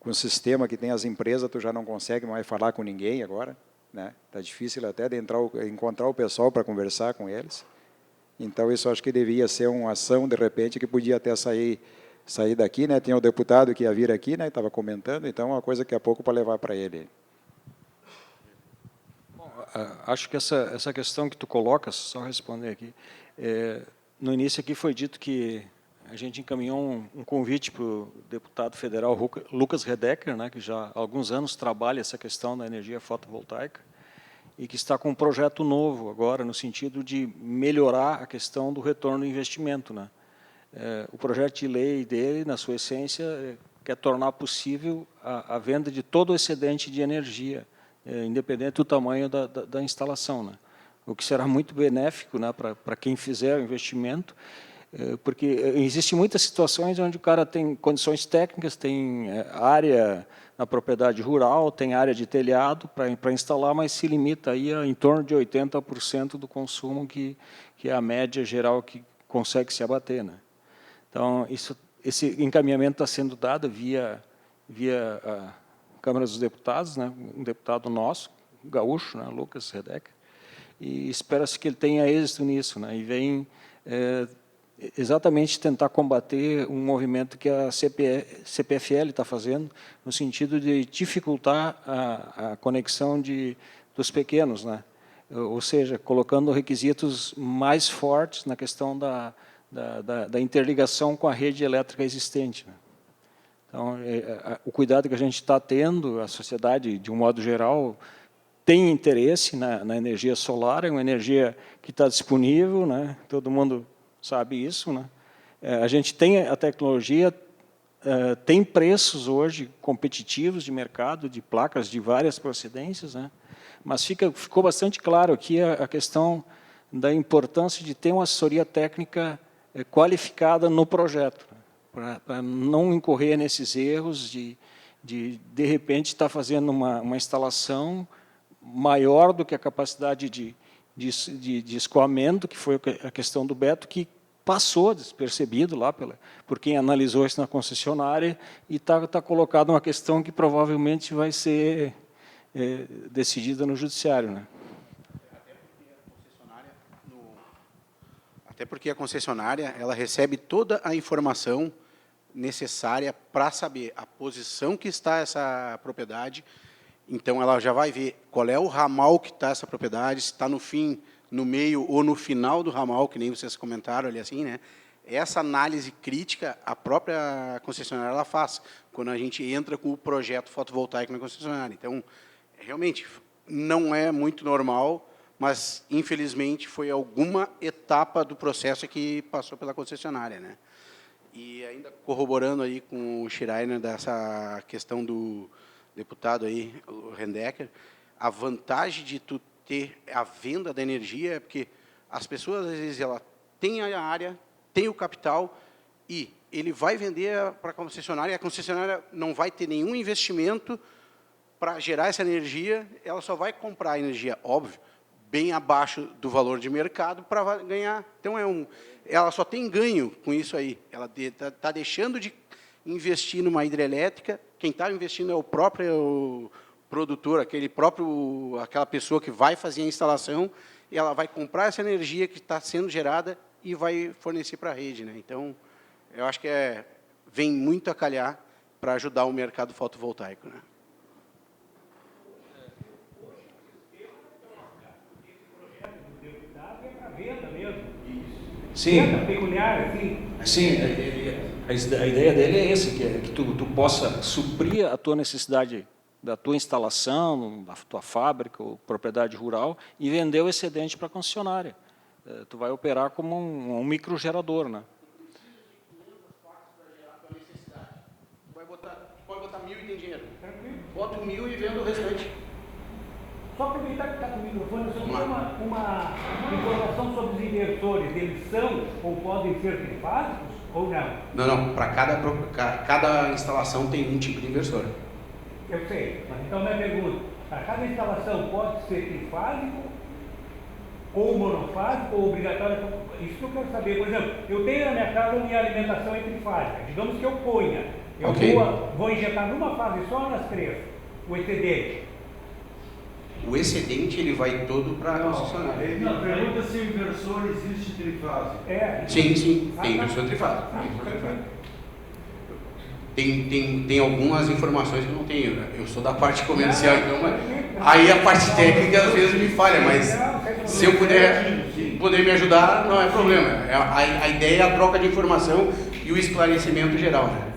com o sistema que tem as empresas, tu já não consegue mais falar com ninguém agora, né? Está difícil até de encontrar o pessoal para conversar com eles. Então, isso acho que devia ser uma ação, de repente, que podia até sair daqui, né? Tinha o deputado que ia vir aqui, né? Estava comentando, então, uma coisa que é pouco para levar para ele. Bom, acho que essa questão que tu colocas, só responder aqui, no início aqui foi dito que a gente encaminhou um convite para o deputado federal Lucas Redecker, né, que já há alguns anos trabalha essa questão da energia fotovoltaica, e que está com um projeto novo agora, no sentido de melhorar a questão do retorno do investimento, né? O projeto de lei dele, na sua essência, que é tornar possível a venda de todo o excedente de energia, independente do tamanho da instalação, né? O que será muito benéfico, né, para quem fizer o investimento, porque existem muitas situações onde o cara tem condições técnicas, tem área na propriedade rural, tem área de telhado para instalar, mas se limita aí a em torno de 80% do consumo, que é a média geral que consegue se abater, né? Então, esse encaminhamento está sendo dado via a Câmara dos Deputados, né, um deputado nosso, gaúcho, né, Lucas Redecker, e espera-se que ele tenha êxito nisso, né, e vem exatamente tentar combater um movimento que a CPFL está fazendo, no sentido de dificultar a conexão dos pequenos, né? Ou seja, colocando requisitos mais fortes na questão da interligação com a rede elétrica existente, né? Então, o cuidado que a gente está tendo, a sociedade, de um modo geral, tem interesse na energia solar, é uma energia que está disponível, né? Todo mundo sabe isso, né? A gente tem a tecnologia, tem preços hoje competitivos de mercado, de placas de várias procedências, né? Mas ficou bastante claro aqui a questão da importância de ter uma assessoria técnica qualificada no projeto, para não incorrer nesses erros de repente, estar fazendo uma instalação maior do que a capacidade de escoamento, que foi a questão do Beto, que passou despercebido lá por quem analisou isso na concessionária, e está colocado uma questão que provavelmente vai ser decidida no judiciário, né? Até porque a concessionária ela recebe toda a informação necessária para saber a posição que está essa propriedade. Então, ela já vai ver qual é o ramal que está essa propriedade, se está no fim, no meio ou no final do ramal, que nem vocês comentaram ali assim, né? Essa análise crítica, a própria concessionária ela faz, quando a gente entra com o projeto fotovoltaico na concessionária. Então, realmente, não é muito normal, mas, infelizmente, foi alguma etapa do processo que passou pela concessionária, né? E ainda corroborando aí com o Schreiner dessa questão do deputado aí, o Redecker, a vantagem de tu ter a venda da energia é porque as pessoas, às vezes, ela tem a área, tem o capital, e ele vai vender para a concessionária, e a concessionária não vai ter nenhum investimento para gerar essa energia, ela só vai comprar a energia, óbvio, bem abaixo do valor de mercado para ganhar. Então, ela só tem ganho com isso aí. Ela está deixando de investir numa hidrelétrica. Quem está investindo é o próprio produtor, aquela pessoa que vai fazer a instalação, e ela vai comprar essa energia que está sendo gerada e vai fornecer para a rede, né? Então, eu acho que vem muito a calhar para ajudar o mercado fotovoltaico, né? Sim. Peculiar, assim. Sim, a ideia dele é essa, que tu possa suprir a tua necessidade da tua instalação, da tua fábrica ou propriedade rural, e vender o excedente para a concessionária. Tu vai operar como um microgerador, né? Pode botar 1.000 e tem dinheiro. Bota 1.000 e vende o restante. Só aproveitar que está com o microfone, eu só tenho uma informação sobre os inversores. Eles são ou podem ser trifásicos ou não? Não. Para cada instalação tem um tipo de inversor. Eu sei, mas então minha pergunta, para cada instalação pode ser trifásico ou monofásico ou obrigatório? Isso que eu quero saber. Por exemplo, eu tenho na minha casa minha alimentação é trifásica. Digamos que eu ponha, vou injetar numa fase só nas três, o excedente. O excedente ele vai todo para a concessionária. Ele pergunta se o inversor existe trifásico. Sim, tem inversor trifásico. Tem algumas informações que eu não tenho, né? Eu sou da parte comercial, então aí a parte técnica às vezes me falha, mas se eu puder me ajudar, não é problema. A ideia é a troca de informação e o esclarecimento geral, né?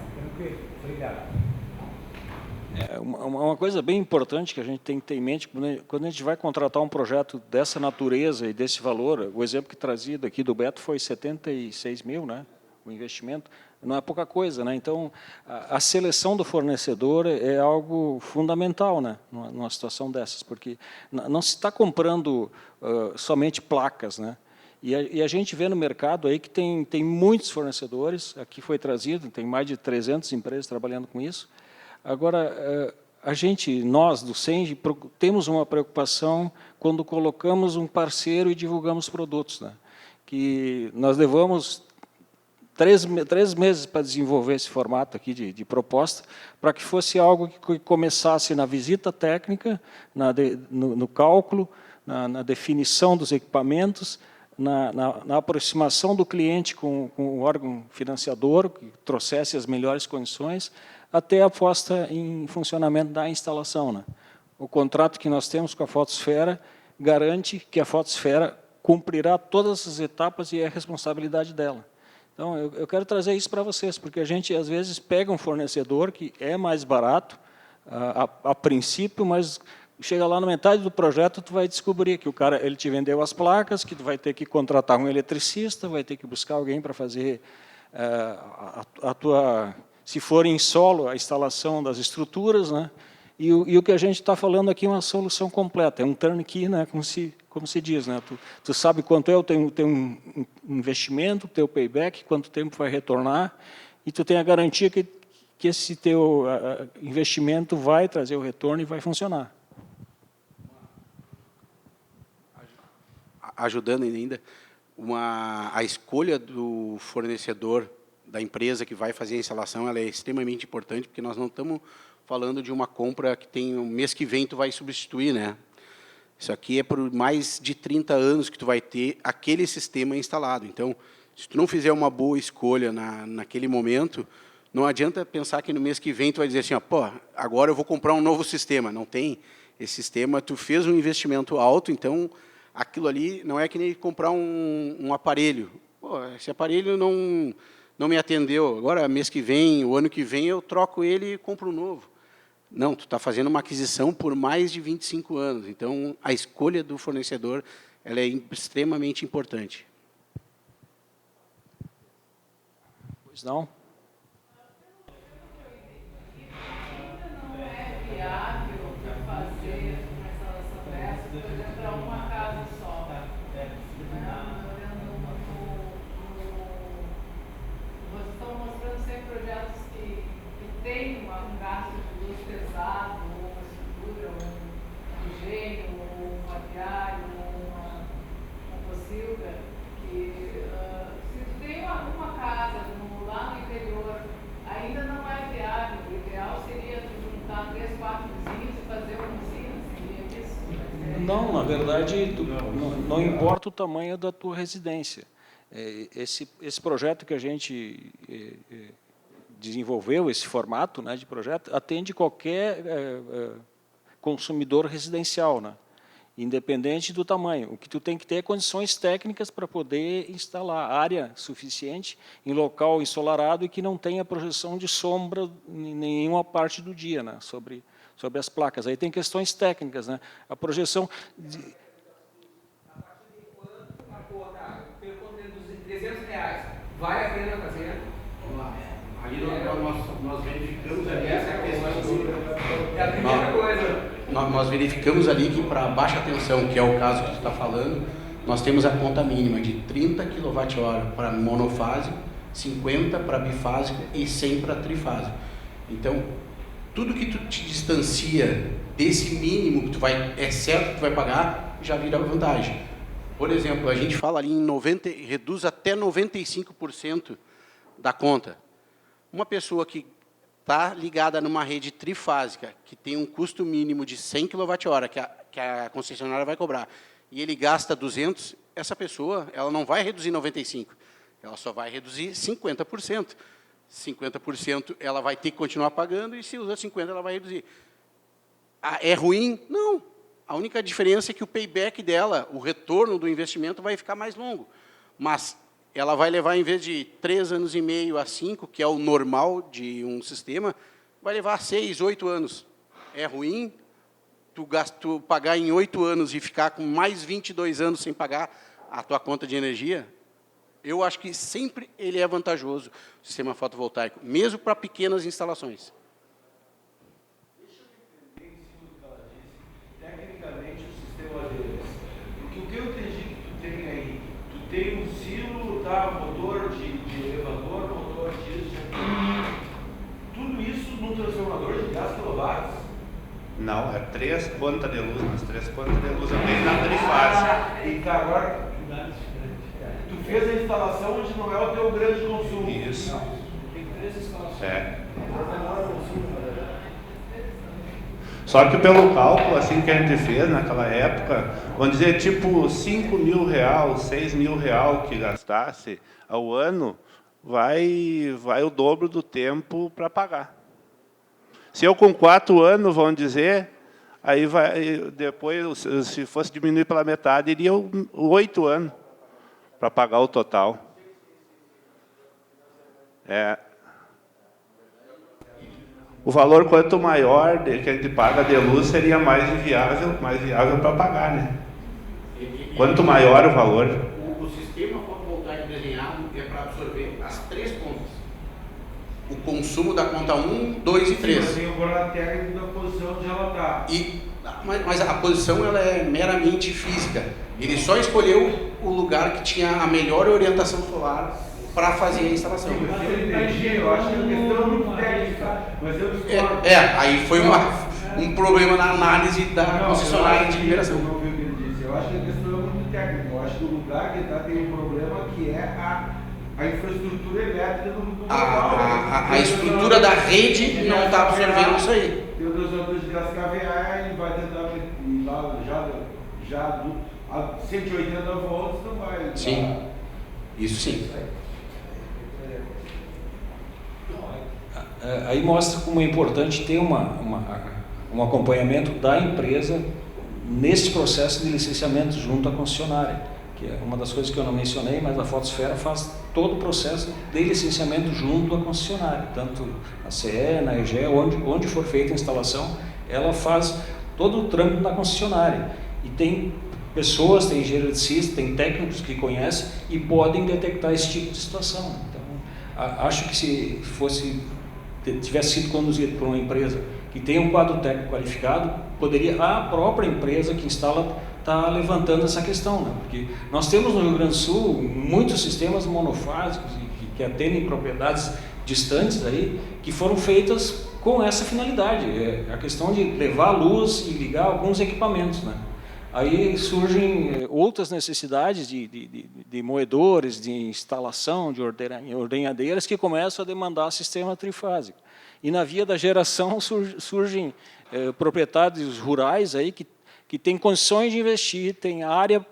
Uma coisa bem importante que a gente tem que ter em mente, quando a gente vai contratar um projeto dessa natureza e desse valor, o exemplo que trazido aqui do Beto foi 76 mil, né? o investimento, não é pouca coisa, né? Então, a seleção do fornecedor é algo fundamental, né, numa situação dessas, porque não se está comprando somente placas, né? E a gente vê no mercado aí que tem muitos fornecedores, aqui foi trazido, tem mais de 300 empresas trabalhando com isso. Agora, nós do SENGE, temos uma preocupação quando colocamos um parceiro e divulgamos produtos, né? Que nós levamos 3 meses para desenvolver esse formato aqui de proposta, para que fosse algo que começasse na visita técnica, no cálculo, na definição dos equipamentos, na aproximação do cliente com o órgão financiador, que trouxesse as melhores condições, até a posta em funcionamento da instalação, né? O contrato que nós temos com a Fotosfera garante que a Fotosfera cumprirá todas as etapas e é a responsabilidade dela. Então, eu quero trazer isso para vocês, porque a gente, às vezes, pega um fornecedor que é mais barato, a princípio, mas chega lá na metade do projeto, tu vai descobrir que o cara ele te vendeu as placas, que tu vai ter que contratar um eletricista, vai ter que buscar alguém para fazer se for em solo, a instalação das estruturas, né? E o que a gente está falando aqui é uma solução completa, é um turnkey, né? Como se diz, né? Tu sabe quanto é o teu investimento, o teu payback, quanto tempo vai retornar, e tu tem a garantia que esse teu investimento vai trazer o retorno e vai funcionar. Ajudando ainda, a escolha do fornecedor, da empresa que vai fazer a instalação, ela é extremamente importante, porque nós não estamos falando de uma compra que tem um mês que vem tu vai substituir, né? Isso aqui é por mais de 30 anos que tu vai ter aquele sistema instalado. Então, se tu não fizer uma boa escolha naquele momento, não adianta pensar que no mês que vem tu vai dizer assim, ó, pô, agora eu vou comprar um novo sistema. Não tem. Esse sistema, tu fez um investimento alto, então aquilo ali não é que nem comprar um aparelho. Pô, esse aparelho não me atendeu. Agora, mês que vem, o ano que vem, eu troco ele e compro um novo. Não, tu está fazendo uma aquisição por mais de 25 anos. Então, a escolha do fornecedor ela é extremamente importante. Pois não? Não, na verdade, não importa o tamanho da tua residência. Esse projeto que a gente desenvolveu, esse formato, né, de projeto, atende qualquer consumidor residencial, né, independente do tamanho. O que tu tem que ter é condições técnicas para poder instalar área suficiente em local ensolarado e que não tenha projeção de sombra em nenhuma parte do dia, né, sobre as placas. Aí tem questões técnicas, né? A projeção de... A partir de quanto uma conta pelo conteúdo dos R$300, vale a pena fazer? Vamos lá. Ali nós verificamos ali essa questão. É a primeira coisa. Nós verificamos ali que para baixa tensão, que é o caso que tu está falando, nós temos a conta mínima de 30 kWh para monofásico, 50 para bifásico e 100 para trifásico. Então, tudo que tu te distancia desse mínimo que tu é certo que tu vai pagar, já vira vantagem. Por exemplo, a gente fala ali em reduz até 95% da conta. Uma pessoa que está ligada numa rede trifásica, que tem um custo mínimo de 100 kWh, que a concessionária vai cobrar, e ele gasta 200, essa pessoa ela não vai reduzir 95%, ela só vai reduzir 50%. 50% ela vai ter que continuar pagando, e se usa 50% ela vai reduzir. É ruim? Não. A única diferença é que o payback dela, o retorno do investimento, vai ficar mais longo. Mas ela vai levar, em vez de 3 anos e meio a 5, que é o normal de um sistema, vai levar 6, 8 anos. É ruim tu pagar em 8 anos e ficar com mais 22 anos sem pagar a tua conta de energia? Eu acho que sempre ele é vantajoso, o sistema fotovoltaico, mesmo para pequenas instalações. Tecnicamente, o sistema deles. Porque o que eu entendi que tu tem aí, tu tem um silo, tá, motor de elevador, motor disso, tudo isso num transformador de 10 kW? Não, é 3 pontas de luz, mas 3 pontas de luz eu tenho na trifase. E tá, agora, tu fez a instalação onde não é o teu grande consumo. Isso. Tem 3 instalações. É. Só que pelo cálculo assim que a gente fez naquela época, vamos dizer, tipo 5 mil real, 6 mil real que gastasse ao ano, vai o dobro do tempo para pagar. Se eu com 4 anos, vamos dizer, aí vai, depois, se fosse diminuir pela metade, iria 8 anos para pagar o total. O valor quanto maior que a gente paga de luz seria mais viável para pagar, né? Quanto maior o valor. O sistema fotovoltaico desenhado é para absorver as 3 pontas. O consumo da conta 1, 2 e 3. Sim, mas tem o técnico da posição onde ela está. Mas a posição ela é meramente física. Ele só escolheu o lugar que tinha a melhor orientação solar para fazer a instalação. Sim, mas eu entendi, eu acho que a questão é muito técnica, mas eu discordo. Aí foi um problema na análise da concessionária de liberação. Eu não ouvi o que ele disse. Eu acho que a questão é muito técnica. Eu acho que o lugar que está tem um problema que é a infraestrutura elétrica do local. A estrutura da rede não está absorvendo isso aí. Tem o transformador de gás KVA, ele vai tentar ir lá já a 180 volts, não vai. Sim, isso sim. Aí mostra como é importante ter um acompanhamento da empresa nesse processo de licenciamento junto à concessionária, que é uma das coisas que eu não mencionei, mas a Fotosfera faz todo o processo de licenciamento junto à concessionária, tanto na CE, na EGE, onde for feita a instalação, ela faz todo o trâmite na concessionária. E tem pessoas, tem engenheiro eletricista, tem técnicos que conhecem e podem detectar esse tipo de situação. Então, acho que se tivesse sido conduzido por uma empresa que tem um quadro técnico qualificado, poderia a própria empresa que instala estar levantando essa questão, né? Porque nós temos no Rio Grande do Sul muitos sistemas monofásicos que atendem propriedades distantes aí, que foram feitas com essa finalidade, a questão de levar a luz e ligar alguns equipamentos, né? Aí surgem outras necessidades de moedores, de instalação, de ordenhadeiras que começam a demandar sistema trifásico. E na via da geração surgem proprietários rurais aí que têm condições de investir, têm área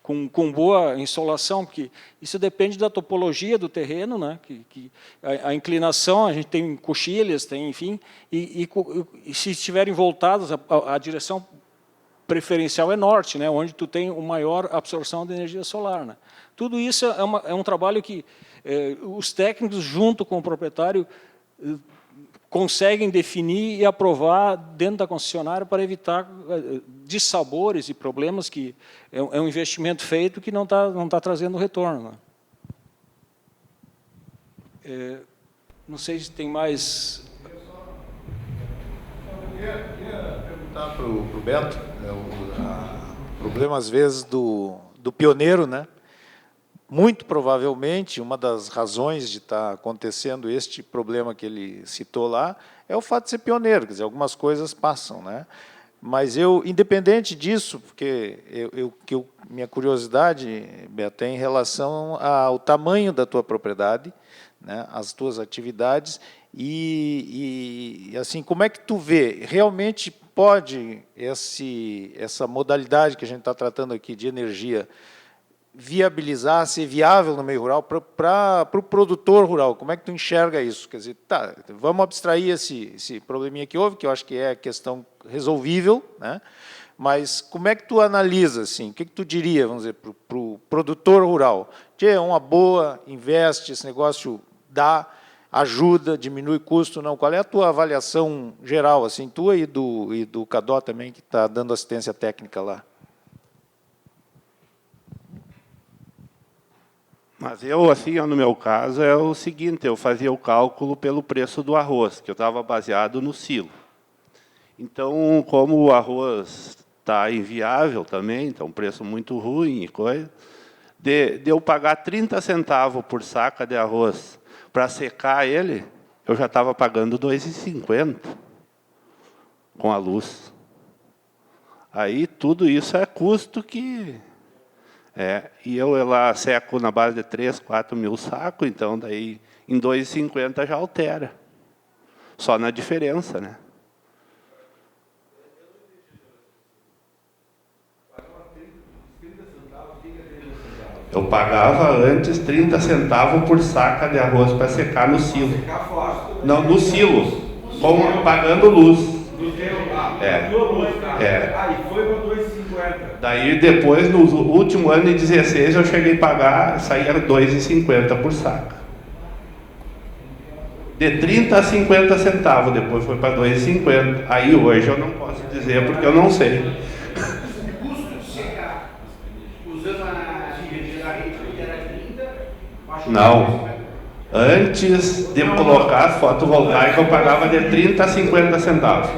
com boa insolação, porque isso depende da topologia do terreno, né? A inclinação, a gente tem coxilhas, tem, enfim, e se estiverem voltadas a direção preferencial é norte, né, onde tu tem uma maior absorção de energia solar, né. Tudo isso é um trabalho que os técnicos, junto com o proprietário, conseguem definir e aprovar dentro da concessionária para evitar dissabores e problemas que é um investimento feito que não tá trazendo retorno, né. Não sei se tem mais... Eu queria perguntar para o Beto, o problema, às vezes, do pioneiro, né? Muito provavelmente, uma das razões de estar acontecendo este problema que ele citou lá é o fato de ser pioneiro, quer dizer, algumas coisas passam, né? Mas independente disso, porque minha curiosidade, Beto, é em relação ao tamanho da tua propriedade, né, as tuas atividades, e assim, como é que tu vê? Realmente pode essa modalidade que a gente está tratando aqui de energia viabilizar, ser viável no meio rural para o produtor rural? Como é que tu enxerga isso? Quer dizer, tá, vamos abstrair esse probleminha que houve, que eu acho que é questão resolvível, né? Mas como é que tu analisa, assim, o que tu diria, vamos dizer, para o produtor rural? É uma boa, investe, esse negócio dá, ajuda, diminui custo, não? Qual é a tua avaliação geral, assim, tua e do Cadó também, que está dando assistência técnica lá? Mas eu, assim, no meu caso, é o seguinte, eu fazia o cálculo pelo preço do arroz, que eu estava baseado no silo. Então, como o arroz está inviável também, está um preço muito ruim e coisa, de eu pagar 30 centavos por saca de arroz para secar ele, eu já estava pagando 2,50 com a luz. Aí, tudo isso é custo que... e eu lá seco na base de 3, 4 mil sacos, então, daí, em 2,50 já altera. Só na diferença, né? Eu pagava antes 30 centavos por saca de arroz para secar no silo. Não, no silo, pagando luz. Aí foi para 2,50. Daí depois, no último ano de 16, eu cheguei a pagar, saía 2,50 por saca. De 30 a 50 centavos, depois foi para 2,50. Aí hoje eu não posso dizer porque eu não sei. O custo de secar, usando a rede era 30? Não. Antes de colocar a fotovoltaica, eu pagava de 30 a 50 centavos.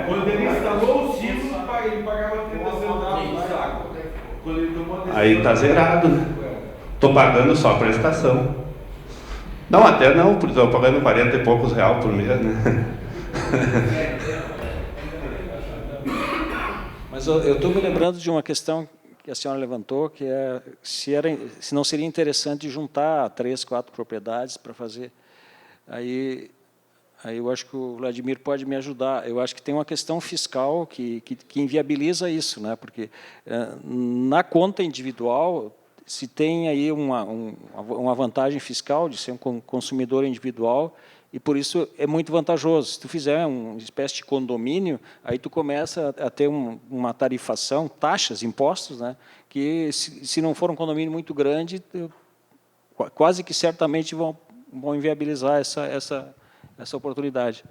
Quando ele instalou o silo, ele pagava 30 centavos no saco. Quando ele tomou a decisão, Aí está zerado, né? Estou pagando só a prestação. Não, até não, porque estou pagando 40 e poucos reais por mês, né? Mas eu estou me lembrando de uma questão que a senhora levantou, que é se não seria interessante juntar 3, 4 propriedades para fazer. Aí eu acho que o Vladimir pode me ajudar. Eu acho que tem uma questão fiscal que inviabiliza isso, né? Porque na conta individual se tem aí uma vantagem fiscal de ser um consumidor individual, e por isso é muito vantajoso. Se tu fizer uma espécie de condomínio, aí tu começa a ter uma tarifação, taxas, impostos, né? Que se não for um condomínio muito grande, quase que certamente vão inviabilizar essa oportunidade.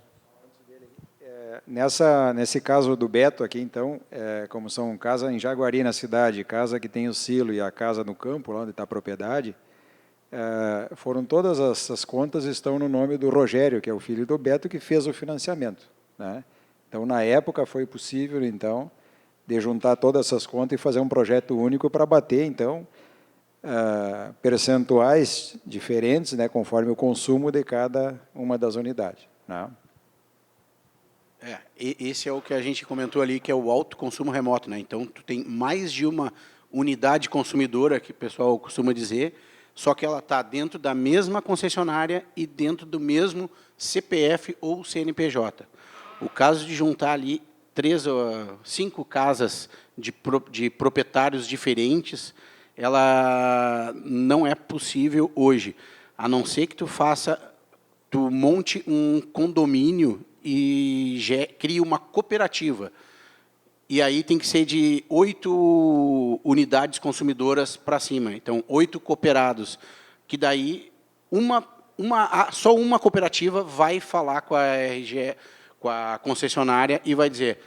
Nesse caso do Beto aqui, então, como são casa em Jaguari, na cidade, casa que tem o silo e a casa no campo, lá onde está a propriedade, foram todas essas contas estão no nome do Rogério, que é o filho do Beto, que fez o financiamento, né? Então, na época, foi possível, então, de juntar todas essas contas e fazer um projeto único para bater, então, percentuais diferentes, né, conforme o consumo de cada uma das unidades, né? Esse é o que a gente comentou ali, que é o autoconsumo remoto, né? Então, tu tem mais de uma unidade consumidora, que o pessoal costuma dizer, só que ela está dentro da mesma concessionária e dentro do mesmo CPF ou CNPJ. O caso de juntar ali 3 ou 5 casas de proprietários diferentes, ela não é possível hoje, a não ser que tu monte um condomínio e cria uma cooperativa. E aí tem que ser de 8 unidades consumidoras para cima. Então, 8 cooperados, que daí só uma cooperativa vai falar com a RGE, com a concessionária, e vai dizer,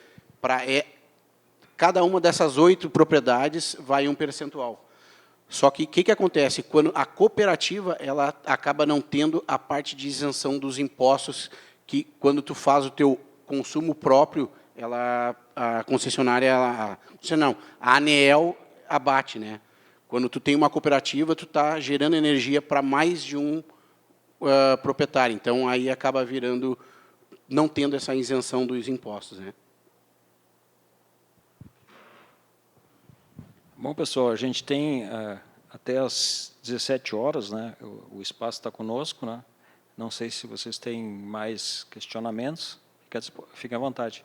cada uma dessas 8 propriedades vai um percentual. Só que o que acontece? Quando a cooperativa ela acaba não tendo a parte de isenção dos impostos, que quando tu faz o teu consumo próprio, a concessionária, a ANEEL abate, né? Quando tu tem uma cooperativa, tu está gerando energia para mais de um proprietário. Então, aí acaba não tendo essa isenção dos impostos, né? Bom, pessoal, a gente tem até às 17 horas, né? O espaço está conosco, né? Não sei se vocês têm mais questionamentos. Fiquem à vontade.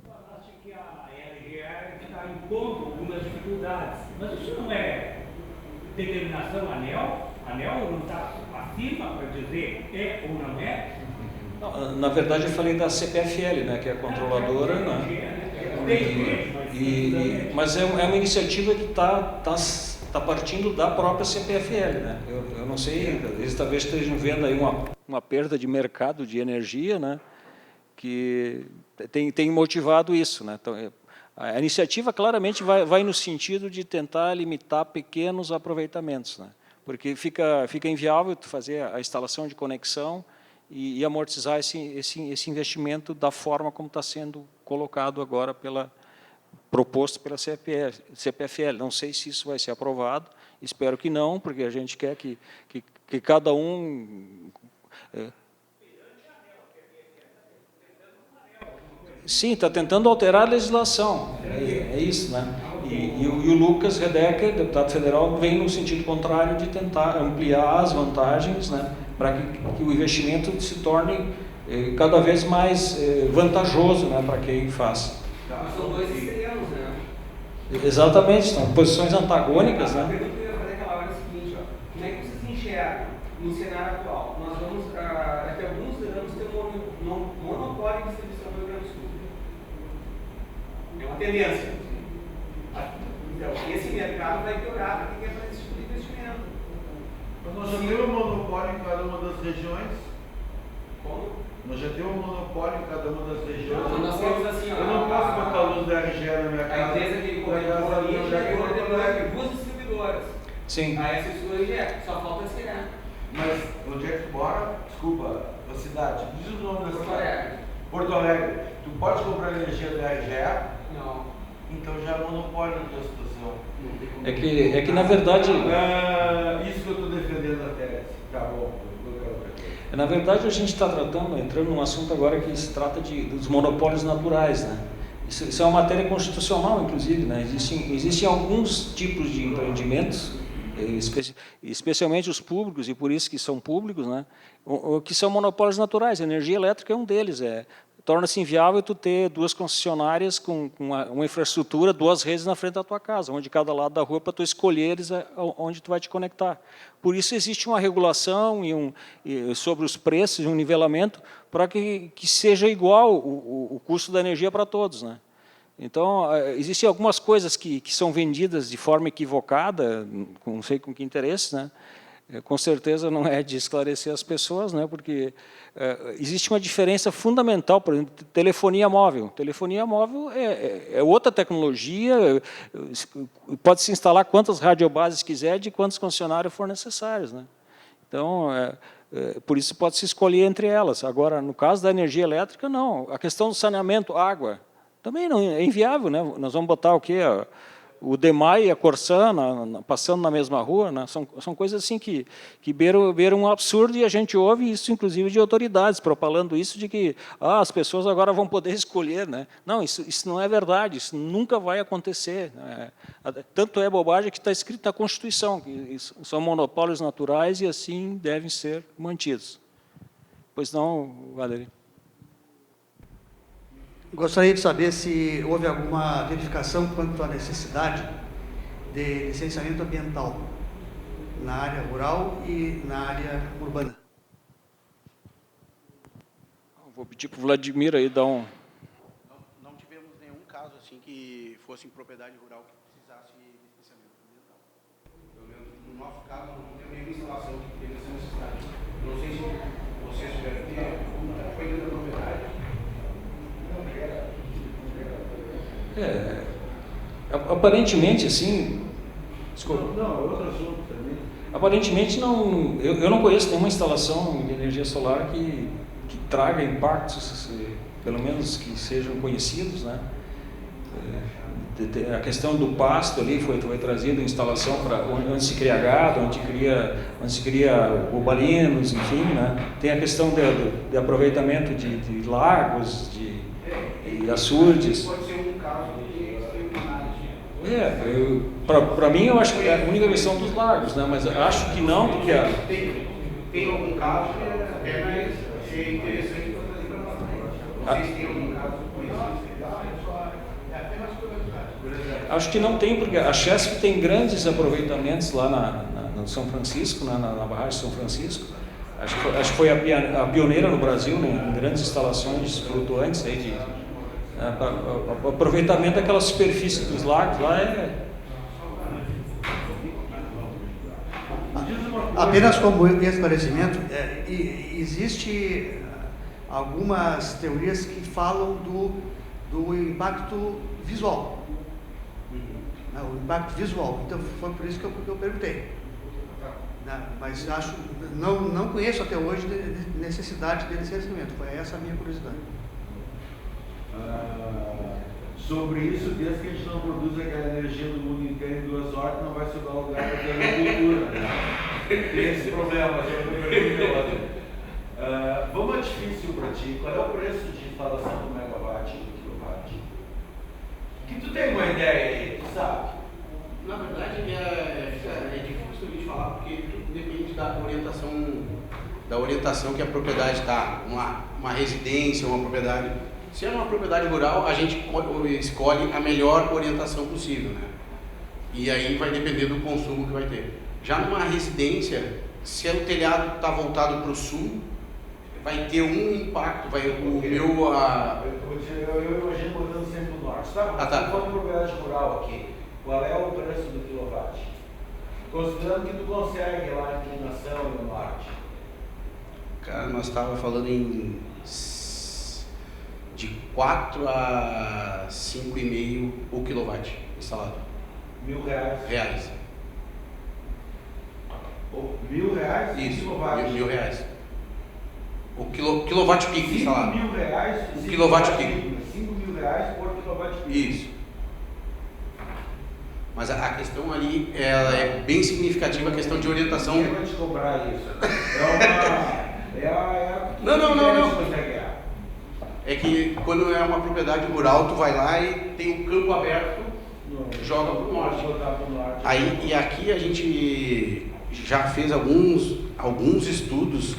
Eu acho que a RGE está impondo algumas dificuldades, mas isso não é determinação ANEEL? A ANEEL não está acima para dizer ou não é? Não, na verdade, eu falei da CPFL, né, que é a controladora, né? Mas é uma iniciativa que está partindo da própria CPFL, né? Eu não sei, eles talvez estejam vendo aí uma perda de mercado de energia, né? Que tem motivado isso, né? Então, A iniciativa claramente vai no sentido de tentar limitar pequenos aproveitamentos, né? Porque fica inviável tu fazer a instalação de conexão e amortizar esse investimento da forma como está sendo colocado agora proposto pela CPFL. Não sei se isso vai ser aprovado, espero que não, porque a gente quer que cada um... Sim, está tentando alterar a legislação, é isso, né? E o Lucas Redecker, deputado federal, vem no sentido contrário de tentar ampliar as vantagens, né, para que o investimento se torne cada vez mais vantajoso, né, para quem faz. São dois extremos, né? Exatamente, são posições antagônicas, A né? pergunta que eu ia fazer aquela hora é a seguinte, como é que vocês enxergam no cenário atual? Nós vamos, daqui a alguns anos, ter um monopólio de distribuição do Rio Grande do Sul. É uma tendência. Então, esse mercado vai piorar para quem quer fazer esse tipo de investimento. Nós já temos um monopólio em cada uma das regiões. Como? Nós já temos um monopólio em cada uma das regiões. Não, nós temos assim, eu não posso botar a luz da RGE na minha casa. A empresa que corrige é duas distribuidoras. Sim. A SS RGE, só falta esquecer. Mas onde é que tu mora? Desculpa, a cidade. Diz o nome da cidade. Porto Alegre. Porto Alegre. Tu pode comprar energia da RGE? Não. Então já é monopólio da situação. É que na verdade... isso que eu estou defendendo a tese. Tá bom. Na verdade, a gente está entrando num assunto agora que se trata dos monopólios naturais, né? Isso é uma matéria constitucional, inclusive, né? Existem alguns tipos de empreendimentos, especialmente os públicos, e por isso que são públicos, né? Que são monopólios naturais. A energia elétrica é um deles. Torna-se inviável tu ter duas concessionárias com uma infraestrutura, duas redes na frente da tua casa, onde cada lado da rua para tu escolheres onde tu vai te conectar. Por isso existe uma regulação sobre os preços e um nivelamento para que seja igual o custo da energia para todos, né? Então, existem algumas coisas que são vendidas de forma equivocada, não sei com que interesse, né? Com certeza não é de esclarecer as pessoas, né? Porque existe uma diferença fundamental, por exemplo, telefonia móvel. Telefonia móvel é outra tecnologia, pode-se instalar quantas radiobases quiser, de quantos concessionários for necessários, né? Então, por isso pode-se escolher entre elas. Agora, no caso da energia elétrica, não. A questão do saneamento, água, também não é inviável, né? Nós vamos botar o quê? O DEMAI e a Corsã passando na mesma rua, né? São coisas assim que beiram um absurdo, e a gente ouve isso, inclusive, de autoridades, propalando isso de que as pessoas agora vão poder escolher, né? Não, isso não é verdade, isso nunca vai acontecer, né? Tanto é bobagem que está escrito na Constituição, que são monopólios naturais e assim devem ser mantidos. Pois não, Valerio? Gostaria de saber se houve alguma verificação quanto à necessidade de licenciamento ambiental na área rural e na área urbana. Vou pedir para o Vladimir aí dar um... Não tivemos nenhum caso assim que fosse em propriedade rural que precisasse de licenciamento ambiental. Pelo menos no nosso caso, não teve nenhuma instalação que teve essa necessidade. Não sei se vocês tiveram ter, foi dentro da propriedade. Aparentemente, assim... Desculpa. Não, é outro assunto também. Aparentemente, não, eu não conheço nenhuma instalação de energia solar que traga impactos, pelo menos que sejam conhecidos, né? A questão do pasto ali foi trazida instalação para onde se cria gado, onde se cria bobalinos, enfim, né? Tem a questão de aproveitamento de lagos, de açudes. Pode ser um caso de para mim, eu acho que é a única questão dos lagos, né? Mas acho que não, porque... Tem algum caso que é interessante para trazer para nós. Vocês têm algum caso conhecido? Acho que não tem, porque a Chesf tem grandes aproveitamentos lá no São Francisco, na barragem de São Francisco. Acho que foi a pioneira no Brasil, né, em grandes instalações flutuantes aí o aproveitamento daquela superfície dos lagos lá Apenas como esclarecimento, existe algumas teorias que falam do impacto visual. Né, o impacto visual. Então, foi por isso que eu perguntei. Né, mas não conheço até hoje necessidade de licenciamento. Foi essa a minha curiosidade. Sobre isso, desde que a gente não produz aquela energia do mundo inteiro em 2 horas, não vai sobrar lugar para ter agricultura. Né? Tem esse problema, mas eu pergunto vamos a difícil para ti. Qual é o preço de instalação do megawatt e do quilowatt? Que tu tem uma ideia aí, tu sabe? Na verdade, é difícil a gente falar, porque tudo depende da orientação que a propriedade está. Uma residência, uma propriedade. Se é uma propriedade rural, a gente escolhe a melhor orientação possível, né? E aí vai depender do consumo que vai ter. Já numa residência, se o telhado está voltado para o sul, vai ter um impacto, Eu imagino botando sempre no norte. Tá? Mas se for uma propriedade rural aqui, qual é o preço do quilowatt? Considerando que tu consegue lá a inclinação e no norte. Cara, nós estávamos falando de 4 a 5,5 o quilowatt instalado. R$1.000? Reais. R$1.000? Isso, R$1.000. O quilowatt pico instalado. R$5.000? O quilowatt pico. R$5.000 por quilowatt pico. Isso. Mas a questão ali ela é bem significativa, a questão de orientação. Quem vai te cobrar isso? Não. É que quando é uma propriedade rural, tu vai lá e tem um campo aberto, joga para o norte. Aí, e aqui a gente já fez alguns estudos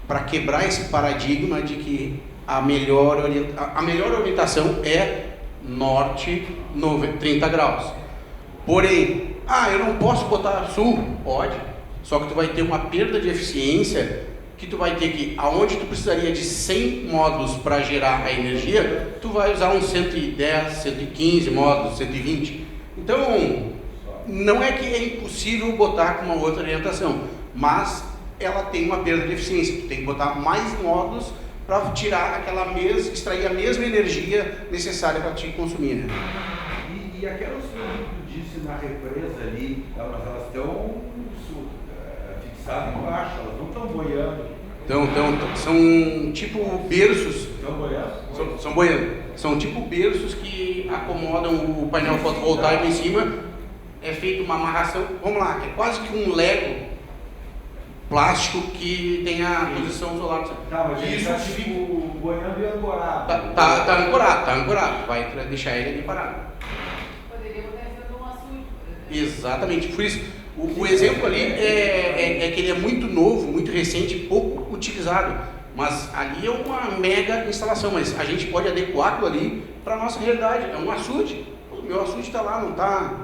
para quebrar esse paradigma de que a melhor orientação é norte 30 graus. Porém, eu não posso botar sul? Pode. Só que tu vai ter uma perda de eficiência que tu vai ter que, aonde tu precisaria de 100 módulos para gerar a energia, tu vai usar uns 110, 115 módulos, 120. Então, não é que é impossível botar com uma outra orientação, mas ela tem uma perda de eficiência. Tu tem que botar mais módulos para tirar extrair a mesma energia necessária para te consumir. Né? E aquelas coisas que tu disse na represa ali, elas estão fixadas embaixo, elas não estão boiando. São tipo berços. Estão boiando? São boiando. São tipo berços que acomodam o painel fotovoltaico em cima. É feita uma amarração. Vamos lá, é quase que um Lego plástico que tem a posição solar. Tá, mas ele está tipo boiando e ancorado. Tá ancorado. Vai deixar ele ali parado. Poderia botar isso num açude. Exatamente, por isso. O exemplo ali é que ele é muito novo, muito recente, pouco utilizado. Mas ali é uma mega instalação, mas a gente pode adequar aquilo ali para a nossa realidade. É um açude. O meu açude está lá, não está...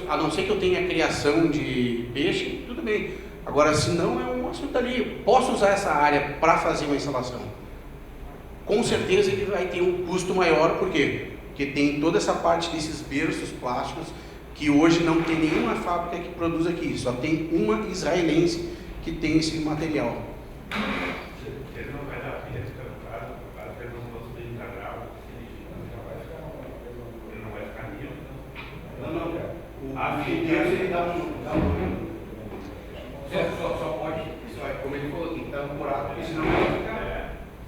a não ser que eu tenha criação de peixe, tudo bem. Agora, se não, é um açude ali. Posso usar essa área para fazer uma instalação. Com certeza ele vai ter um custo maior, por quê? Porque tem toda essa parte desses berços plásticos que hoje não tem nenhuma fábrica que produz aqui, só tem uma israelense que tem esse material. Ele não vai dar pesca, no caso, ele não consegue integrar, ele não vai ficar limpo. Não. O Deus ele dá um... Só pode, como ele falou, tem que estar ancorado, porque senão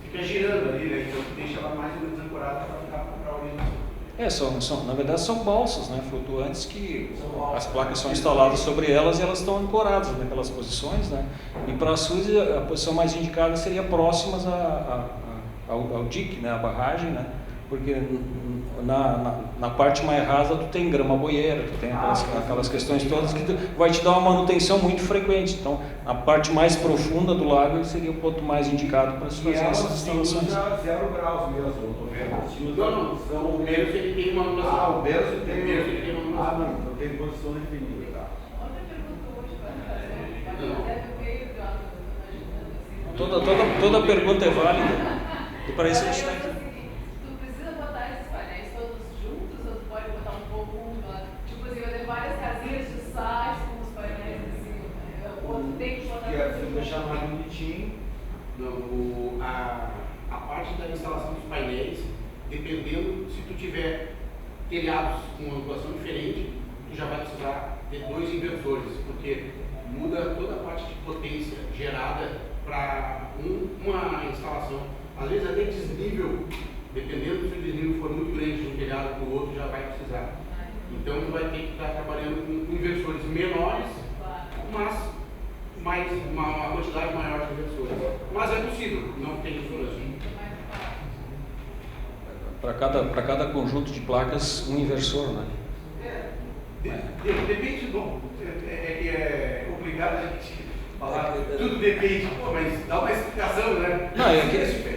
fica girando ali, né? Então deixa ela mais ou menos ancorada para ficar para a orientação. Na verdade são balsas, né, flutuantes que as placas são instaladas sobre elas e elas estão ancoradas naquelas posições, né? E para a SUSE a posição mais indicada seria próximas ao dique, né, a barragem, né? Porque na parte mais rasa tu tem grama boieira, tu tem aquelas questões todas que vai te dar uma manutenção muito frequente. Então, a parte mais profunda do lago seria o ponto mais indicado para se fazer essas instalações. 0 graus mesmo, eu estou vendo. Não, o berço ele tem uma anulação. O berço tem uma anulação. Não tem posição definida. Tá? Toda pergunta é válida. E para isso a gente está aqui. Tu precisa botar esses painéis todos juntos ou tu pode botar um pouco tipo assim, vai ter várias casinhas de sais com os painéis assim, ou tu tem que botar Se deixar mais bonitinho. A parte da instalação dos painéis dependendo, se tu tiver telhados com uma angulação diferente, tu já vai precisar ter 2 inversores, porque muda toda a parte de potência gerada para uma instalação. Às vezes até desnível, dependendo se o desnível for muito grande de um telhado para o outro, já vai precisar. Então tu vai ter que estar trabalhando com inversores menores, mas uma quantidade maior de inversores. Mas é possível, não tem solução. Para cada conjunto de placas, um inversor, né? Depende, bom, é obrigado a gente falar, tudo depende, pô, mas dá uma explicação, né? Não,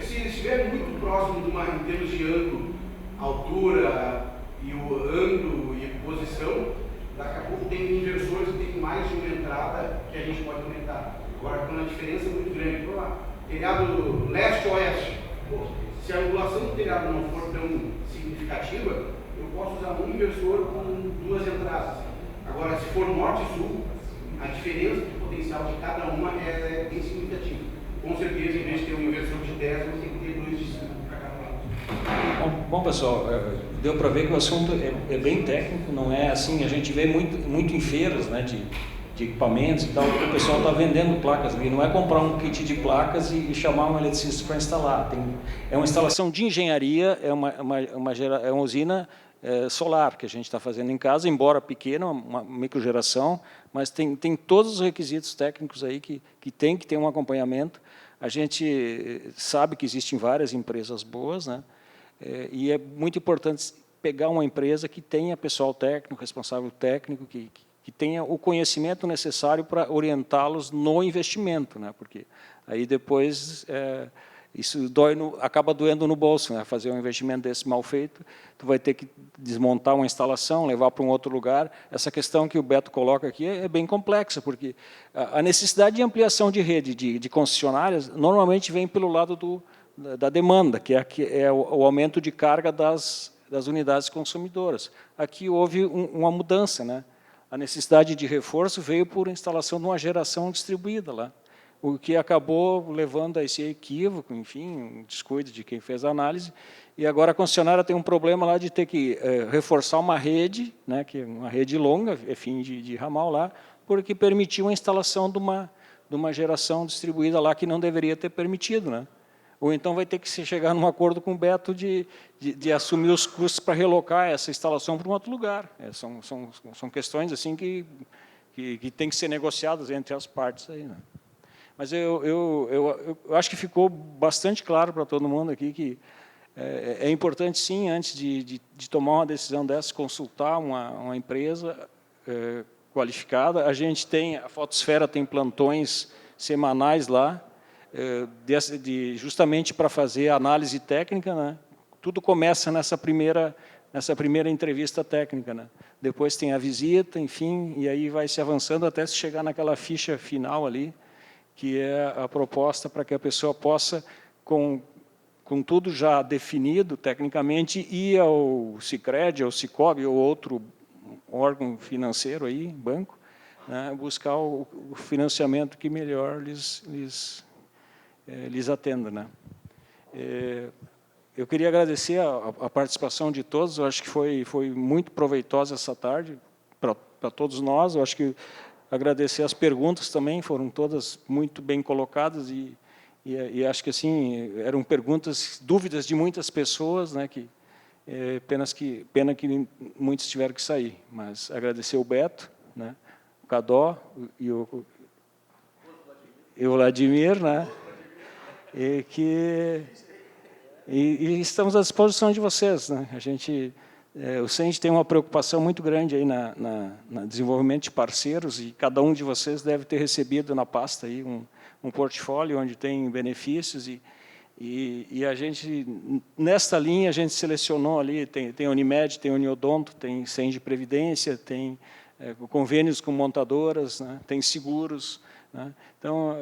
se estiver muito próximo de em termos de ângulo, altura e o ângulo e posição, daqui a pouco tem inversores que tem mais de uma entrada que a gente pode aumentar. Agora, quando a diferença é muito grande, vamos lá, telhado leste-oeste, se a angulação do telhado não for tão significativa, eu posso usar um inversor com 2 entradas. Agora, se for norte e sul, a diferença de potencial de cada uma é bem significativa. Com certeza, em vez de ter um inversor de 10, você tem que ter 2 de 5 para cada lado. Bom, pessoal, deu para ver que o assunto é bem técnico, não é assim, a gente vê muito em feiras, né, de equipamentos e tal, o pessoal está vendendo placas ali, não é comprar um kit de placas e chamar um eletricista para instalar. É uma instalação de engenharia, é uma usina solar que a gente está fazendo em casa, embora pequena, uma microgeração, mas tem todos os requisitos técnicos aí que tem que ter um acompanhamento. A gente sabe que existem várias empresas boas, né? E é muito importante pegar uma empresa que tenha pessoal técnico, responsável técnico, que tenha o conhecimento necessário para orientá-los no investimento, né? Porque aí depois isso acaba doendo no bolso, né? Fazer um investimento desse mal feito, tu vai ter que desmontar uma instalação, levar para um outro lugar. Essa questão que o Beto coloca aqui é bem complexa, porque a necessidade de ampliação de rede de concessionárias normalmente vem pelo lado da demanda, que é o aumento de carga das unidades consumidoras. Aqui houve uma mudança, né? A necessidade de reforço veio por instalação de uma geração distribuída lá, o que acabou levando a esse equívoco, enfim, um descuido de quem fez a análise, e agora a concessionária tem um problema lá de ter que reforçar uma rede, né, que é uma rede longa, fim de ramal lá, porque permitiu a instalação de uma geração distribuída lá que não deveria ter permitido, né? Ou então vai ter que se chegar num acordo com o Beto de assumir os custos para relocar essa instalação para um outro lugar. São questões assim que têm que ser negociadas entre as partes aí, né? Mas eu acho que ficou bastante claro para todo mundo aqui que é importante, sim, antes de tomar uma decisão dessa, consultar uma empresa qualificada. A gente a Fotosfera tem plantões semanais lá, justamente para fazer a análise técnica, né? Tudo começa nessa primeira entrevista técnica, né? Depois tem a visita, enfim, e aí vai se avançando até se chegar naquela ficha final ali, que é a proposta para que a pessoa possa, com tudo já definido tecnicamente, ir ao Sicredi, ao Sicob ou outro órgão financeiro aí, banco, né? Buscar o financiamento que melhor lhes atenda, né? Eu queria agradecer a participação de todos. Eu acho que foi muito proveitosa essa tarde para todos nós. Eu acho que agradecer as perguntas também, foram todas muito bem colocadas e acho que assim eram dúvidas de muitas pessoas, né? Que pena que muitos tiveram que sair. Mas agradecer o Beto, né? O Cadó e o Vladimir, né? E estamos à disposição de vocês, né? O CEND tem uma preocupação muito grande aí no desenvolvimento de parceiros e cada um de vocês deve ter recebido na pasta aí um portfólio onde tem benefícios e a gente, nesta linha, a gente selecionou ali, tem Unimed, tem Uniodonto, tem CEND Previdência, tem convênios com montadoras, né? Tem seguros, né? Então,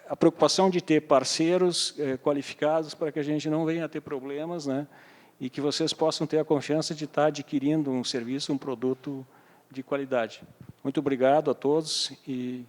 a preocupação de ter parceiros qualificados para que a gente não venha a ter problemas, né? E que vocês possam ter a confiança de estar adquirindo um serviço, um produto de qualidade. Muito obrigado a todos e